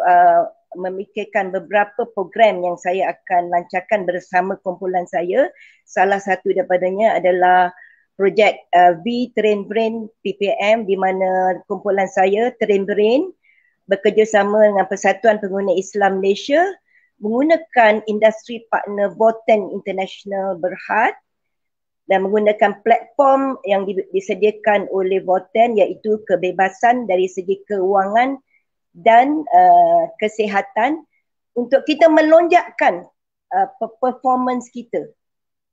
memikirkan beberapa program yang saya akan lancarkan bersama kumpulan saya. Salah satu daripadanya adalah projek V Train Brain PPM, di mana kumpulan saya Train Brain bekerjasama dengan Persatuan Pengguna Islam Malaysia menggunakan industri partner Voten International Berhad dan menggunakan platform yang disediakan oleh Voten, iaitu kebebasan dari segi keuangan dan kesihatan, untuk kita melonjakkan performance kita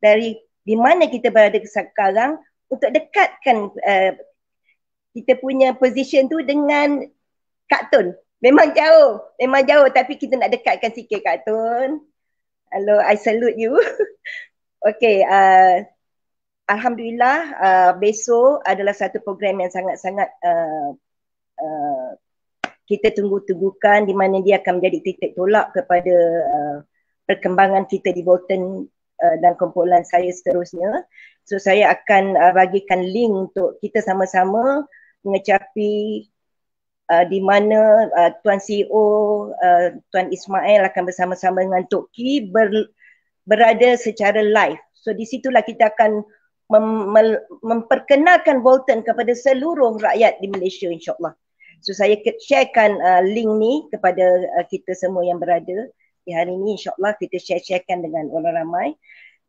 dari di mana kita berada sekarang, untuk dekatkan kita punya position tu dengan Kak Tun. Memang jauh tapi kita nak dekatkan sikit Kak Tun. Hello, I salute you. Okay, Alhamdulillah, besok adalah satu program yang sangat-sangat kita tunggu-tunggukan, di mana dia akan menjadi titik tolak kepada perkembangan kita di Voten dan kumpulan saya seterusnya. So saya akan bagikan link untuk kita sama-sama mengecapi di mana Tuan CEO Tuan Ismail akan bersama-sama dengan Tok Ki berada secara live. So di situlah kita akan memperkenalkan Bolton kepada seluruh rakyat di Malaysia, insyaAllah. So saya sharekan link ni kepada kita semua yang berada di hari ini, insyaAllah kita sharekan dengan orang ramai.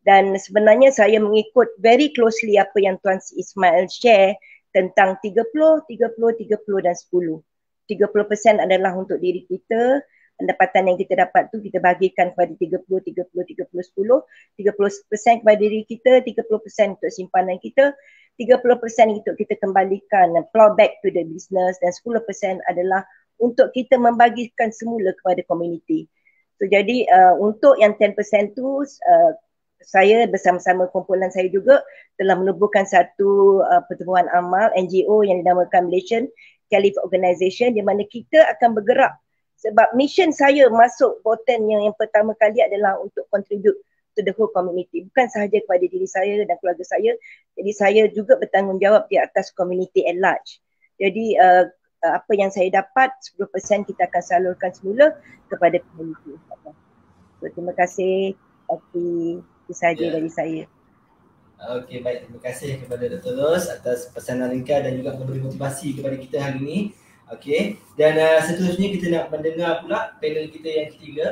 Dan sebenarnya saya mengikut very closely apa yang Tuan Ismail share tentang 30, 30, 30 dan 10. 30% adalah untuk diri kita, pendapatan yang kita dapat tu kita bagikan kepada 30, 30, 30, 10. 30% kepada diri kita, 30% untuk simpanan kita, 30% untuk kita kembalikan, plow back to the business, dan 10% adalah untuk kita membagikan semula kepada community. So jadi untuk yang 10% tu saya bersama-sama kumpulan saya juga telah menubuhkan satu pertubuhan amal NGO yang dinamakan Malaysian Caliph Organisation, di mana kita akan bergerak sebab mission saya masuk Bolton yang pertama kali adalah untuk contribute to the whole community, bukan sahaja kepada diri saya dan keluarga saya. Jadi saya juga bertanggungjawab di atas community at large. Jadi apa yang saya dapat 10% kita akan salurkan semula kepada community. So, terima kasih. Itu sahaja dari saya. Okey, baik. Terima kasih kepada Dr. Ros atas pesanan ringkas dan juga memberi motivasi kepada kita hari ini. Okey. Dan seterusnya kita nak mendengar pula panel kita yang ketiga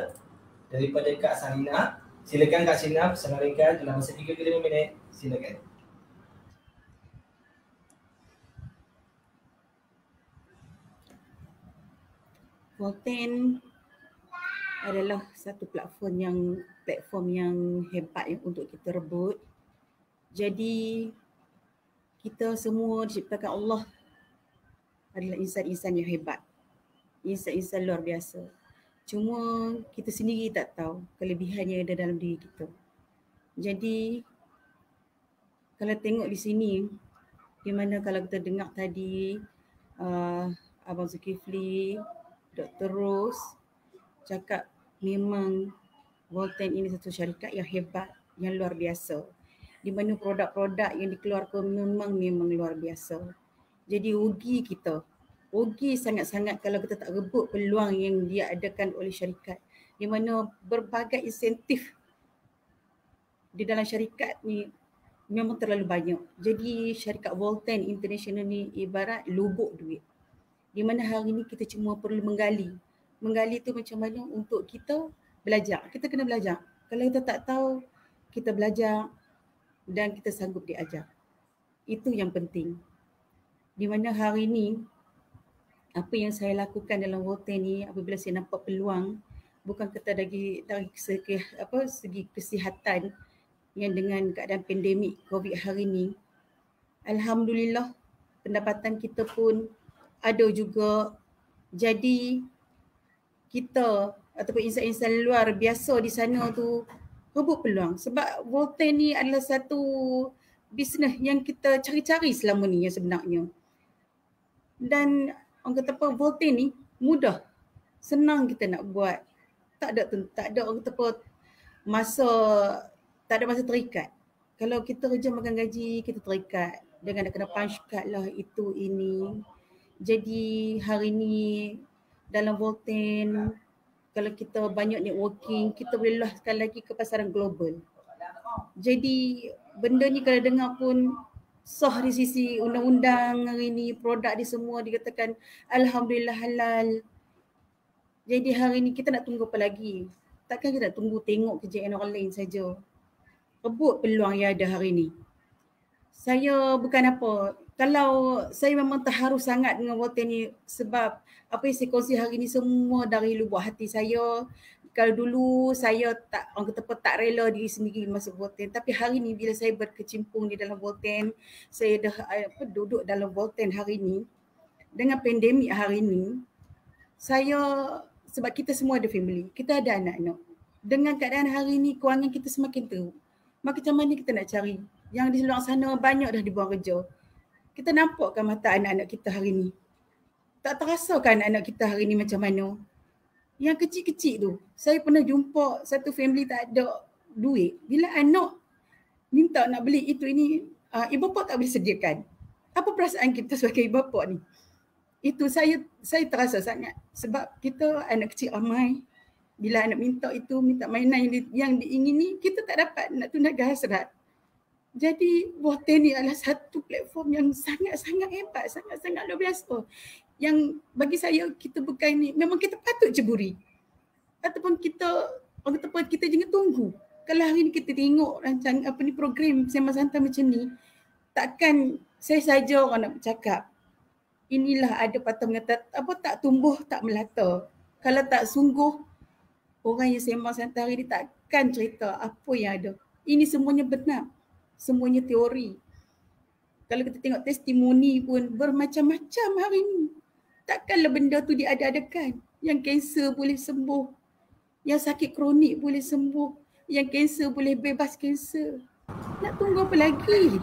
daripada Kak Sarina. Silakan Kak Sarina, pesanan ringkas dalam masa 3 ke 5 minit. Silakan. Bolton adalah satu platform yang hebat untuk kita rebut. Jadi kita semua diciptakan Allah adalah insan-insan yang hebat. Insan-insan luar biasa. Cuma kita sendiri tak tahu kelebihannya ada dalam diri kita. Jadi kalau tengok di sini, di mana kalau kita dengar tadi Abang Zulkifli, Dr. Ros cakap memang Bolton ini satu syarikat yang hebat, yang luar biasa. Di mana produk-produk yang dikeluarkan memang luar biasa. Jadi rugi kita. Rugi sangat-sangat kalau kita tak rebut peluang yang dia adakan oleh syarikat. Di mana berbagai insentif di dalam syarikat ni memang terlalu banyak. Jadi syarikat Bolton International ni ibarat lubuk duit. Di mana hari ni kita cuma perlu menggali. Menggali tu macam mana untuk kita belajar. Kita kena belajar. Kalau kita tak tahu, kita belajar dan kita sanggup diajar. Itu yang penting. Di mana hari ni apa yang saya lakukan dalam Bolton ni apabila saya nampak peluang, bukan kata dari segi kesihatan yang dengan keadaan pandemik COVID hari ni, alhamdulillah pendapatan kita pun ada juga. Jadi kita ataupun insan-insan luar biasa di sana tu rebut peluang. Sebab Bolton ni adalah satu bisnes yang kita cari-cari selama ni yang sebenarnya. Dan orang kata apa, Bolton ni mudah. Senang kita nak buat. Tak ada orang kata apa tak ada masa terikat. Kalau kita kerja makan gaji, kita terikat dengan nak kena punch card lah itu ini. Jadi hari ni dalam Bolton, kalau kita banyak networking, kita boleh luaskan lagi ke pasaran global. Jadi benda ni kalau dengar pun sah di sisi undang-undang hari ni, produk di semua dikatakan alhamdulillah halal. Jadi hari ni kita nak tunggu apa lagi? Takkan kita nak tunggu tengok kejayaan orang lain saja. Rebut peluang yang ada hari ni. Saya bukan apa, kalau saya memang terharu sangat dengan Bolton ni sebab apa yang saya kongsi hari ni semua dari lubuk hati saya. Kalau dulu saya orang kata apa, tak rela diri sendiri masuk Bolton, tapi hari ni bila saya berkecimpung di dalam Bolton, saya dah duduk dalam Bolton hari ni dengan pandemik hari ni, saya sebab kita semua ada family, kita ada anak-anak. Dengan keadaan hari ni kewangan kita semakin teruk. Macam mana kita nak cari? Yang di luar sana banyak dah dibuang kerja. Kita nampakkan mata anak-anak kita hari ni. Tak terasakan anak-anak kita hari ni macam mana. Yang kecil-kecil tu, saya pernah jumpa satu family tak ada duit. Bila anak minta nak beli itu ini, ibu bapa tak boleh sediakan. Apa perasaan kita sebagai ibu bapa ni? Itu saya terasa sangat sebab kita anak kecil ramai. Bila anak minta itu, minta mainan yang diingini, kita tak dapat nak tunaikan hasrat. Jadi Volten ni adalah satu platform yang sangat-sangat hebat, sangat-sangat luar biasa. Yang bagi saya kita bukan ni, memang kita patut ceburi. Ataupun kita jangan tunggu. Kalau hari ni kita tengok rancang program Sembang Santai macam ni, takkan saya saja orang nak bercakap. Inilah ada patah mengata tak tumbuh tak melata. Kalau tak sungguh, orang yang sembang santai hari ni takkan cerita apa yang ada. Ini semuanya benar. Semuanya teori. Kalau kita tengok testimoni pun bermacam-macam hari ni. Takkanlah benda tu diada-adakan. Yang kanser boleh sembuh. Yang sakit kronik boleh sembuh. Yang kanser boleh bebas kanser. Nak tunggu apa lagi?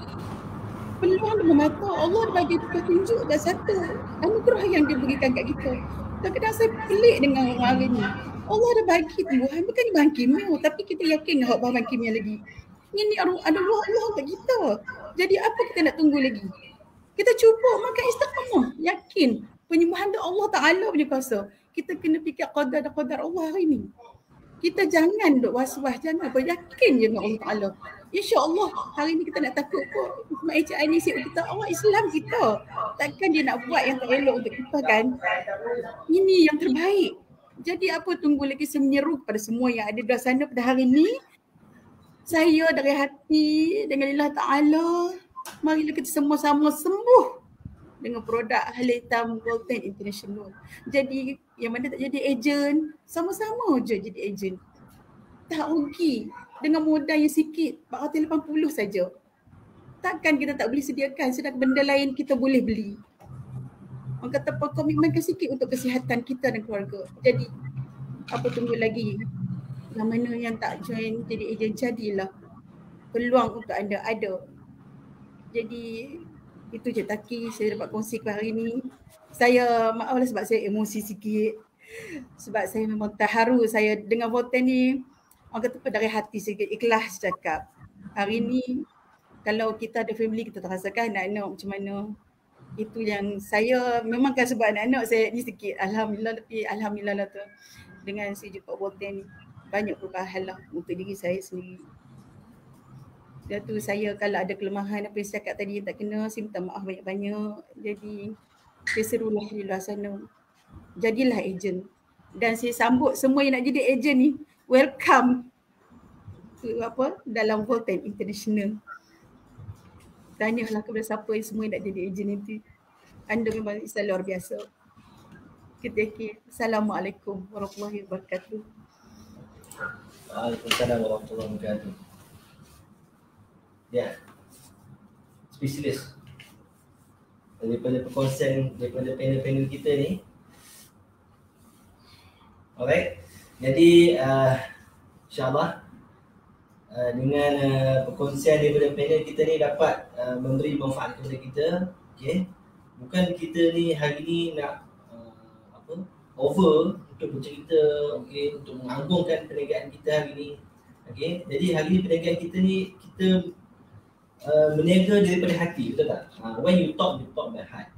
Peluang dengan mata Allah bagi petunjuk dan satu anugerah yang dia berikan kat kita. Kadang-kadang saya pelik dengan orang hari ni. Allah dah bagi Tuhan, bukan bahan kimia, tapi kita yakin nak bahan kimia lagi. Ini ada Allah kat kita. Jadi apa kita nak tunggu lagi? Kita cuba makan istiqamah, yakin penyembahan tu Allah Ta'ala punya kuasa. Kita kena fikir qadar dan qadar Allah hari ni. Kita jangan duk was-was, jangan yakin je dengan Allah Ta'ala. InsyaAllah hari ni kita nak takut kot. Mak Encik Aini kita, Allah Islam kita. Takkan dia nak buat yang tak elok untuk kita kan? Ini yang terbaik. Jadi apa tunggu lagi, saya menyeru kepada semua yang ada di sana pada hari ni. Saya dari hati dengan Allah Ta'ala, marilah kita sama-sama sembuh dengan produk Halal Hitam Volten International. Jadi yang mana tak jadi ejen, sama-sama je jadi ejen. Tak rugi dengan modal yang sikit, 480 saja. Takkan kita tak boleh sediakan, sedangkan benda lain kita boleh beli. Orang kata komitmenkan sikit untuk kesihatan kita dan keluarga. Jadi apa tunggu lagi? Yang mana yang tak join jadi ejen, jadilah. Peluang untuk anda ada. Jadi itu je Taki saya dapat kongsikan hari ni. Saya maaflah sebab saya emosi sikit. Sebab saya memang terharu saya dengan Volten ni. Orang kata dari hati sikit, ikhlas cakap. Hari ni kalau kita ada family, kita terasakan anak-anak macam mana. Itu yang saya memang kan sebab anak-anak saya ni sikit. Alhamdulillah, tapi Alhamdulillah lah tu. Dengan saya jumpa Volten ni, banyak perubahan lah untuk diri saya sendiri. Dan tu saya kalau ada kelemahan apa yang saya cakap tadi tak kena, saya minta maaf banyak-banyak. Jadi saya serulah di luar sana, jadilah ejen. Dan saya sambut semua yang nak jadi ejen ni, welcome to dalam Volten International. Tanyalah kepada siapa yang semua yang nak jadi ejen nanti. Anda memang insan luar biasa. Assalamualaikum warahmatullahi wabarakatuh. Waalaikumsalam warahmatullahi wabarakatuh. Ya, spesialis daripada perkongsian daripada panel-panel kita ni. Alright, jadi insyaAllah dengan perkongsian daripada panel kita ni dapat memberi manfaat kepada kita. Okay, bukan kita ni hari ni nak over untuk bercerita, okay, untuk mengagungkan perniagaan kita hari ni. Okay, jadi hari ni perniagaan kita ni kita meniaga daripada hati, betul tak? When you talk by heart.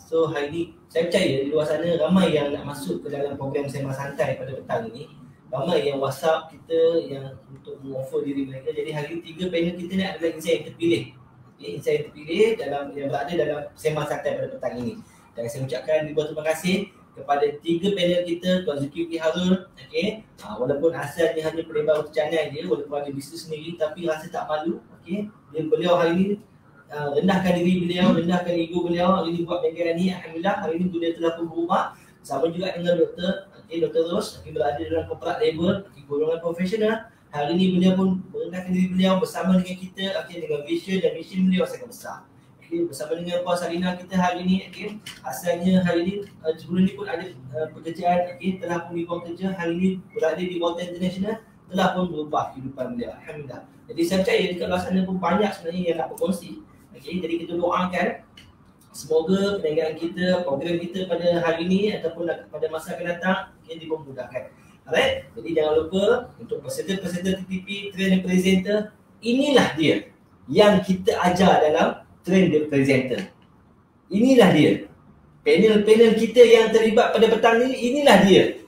So hari ni saya percaya di luar sana ramai yang nak masuk ke dalam program Sembang Santai pada petang ini. Ramai yang WhatsApp kita yang untuk mengoffer diri mereka. Jadi hari ni 3 panel kita ni adalah insan yang terpilih. Okay, insan yang terpilih yang berada dalam Sembang Santai pada petang ini. Dan saya ucapkan ribuan terima kasih kepada 3 panel kita, Tuan Zulkifli Harun. Okay, walaupun asalnya hanya pelebar percayaan dia, walaupun ada bisnes sendiri, tapi rasa tak malu. Okay, beliau hari ini rendahkan diri beliau, rendahkan ego beliau. Hari ini buat perniagaan ni, alhamdulillah hari ini beliau telah pun berubah. Sama juga dengan Dr. Ros, berada dalam corporate label, golongan profesional. Hari ini beliau pun merendahkan diri beliau bersama dengan kita, dengan vision dan mission beliau sangat besar. Okay, bersama dengan Puan Sarina kita hari ini, okay, asalnya hari ini sebelum ni pun ada pekerjaan, okay, telah pun dibuat kerja, hari ini berada di Volten International, telah pun berubah kehidupan beliau, alhamdulillah. Jadi saya percaya dekat luar sana pun banyak sebenarnya yang nak berkongsi. Okay, jadi kita doakan semoga perniagaan kita, program kita pada hari ini ataupun pada masa akan datang, okay, dimudahkan. Alright, jadi jangan lupa untuk peserta-peserta TTP Train the Presenter, inilah dia yang kita ajar dalam Train the Presenter. Inilah dia. Panel-panel kita yang terlibat pada petang ni, inilah dia.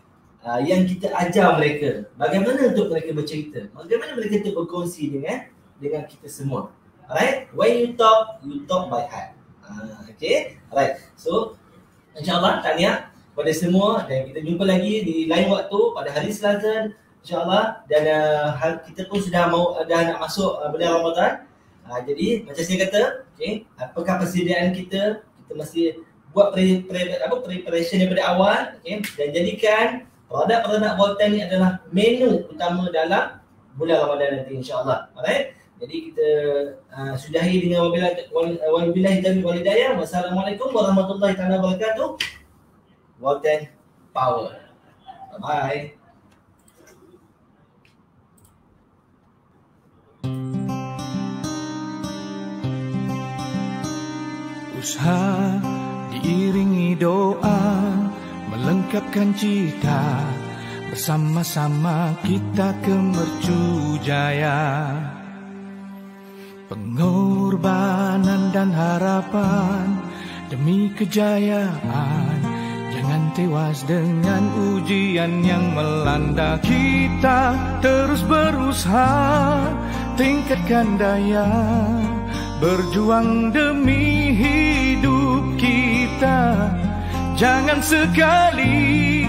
Yang kita ajar mereka. Bagaimana untuk mereka bercerita. Bagaimana mereka untuk berkongsi dengan kita semua. Alright, when you talk by heart. Okay, alright. So, insyaAllah tahniah pada semua dan kita jumpa lagi di lain waktu pada hari Selasa insyaAllah. Dan kita pun sudah dah nak masuk bulan Ramadan. Jadi macam saya kata, okay, apakah persediaan kita mesti buat preparation daripada awal, okay, dan jadikan produk-produk Voltan ni adalah menu utama dalam bulan Ramadan nanti insyaAllah. Alright, jadi kita sudahi dengan wabillahi taufiq wal hidayah. Wassalamualaikum warahmatullahi wabarakatuh. Voltan Power. Bye-bye. Usaha diiringi doa melengkapkan cita, bersama-sama kita ke mercu jaya. Pengorbanan dan harapan demi kejayaan, jangan tewas dengan ujian yang melanda. Kita terus berusaha, tingkatkan daya, berjuang demi hidup kita. Jangan sekali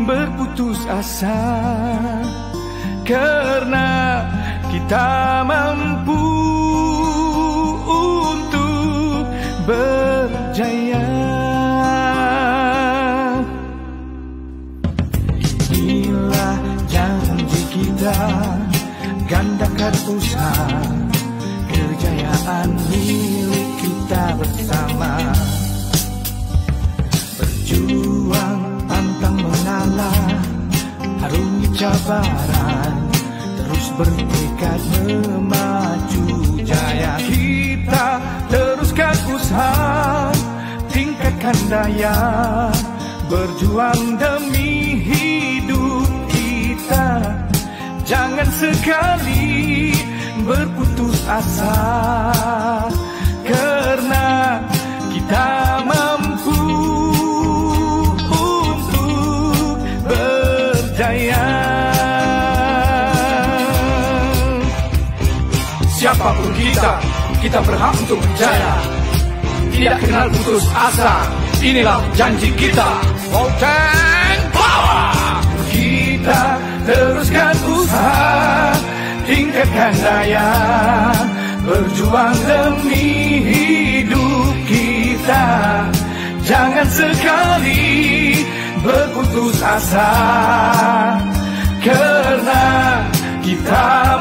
berputus asa, karena kita mampu untuk berjaya. Inilah janji kita, gandakan usaha, kejayaan milik kita bersama. Berjuang pantang mengalah, harungi cabaran, terus bertekad memaju jaya. Kita teruskan usaha, tingkatkan daya, berjuang demi hidup kita. Jangan sekali berputus asa, karena kita mampu untuk berjaya. Siapapun kita berhak untuk berjaya. Tidak kenal putus asa, inilah janji kita. Voltan Power. Kita teruskan usaha, tingkatkan daya, berjuang demi hidup kita. Jangan sekali berputus asa, karena kita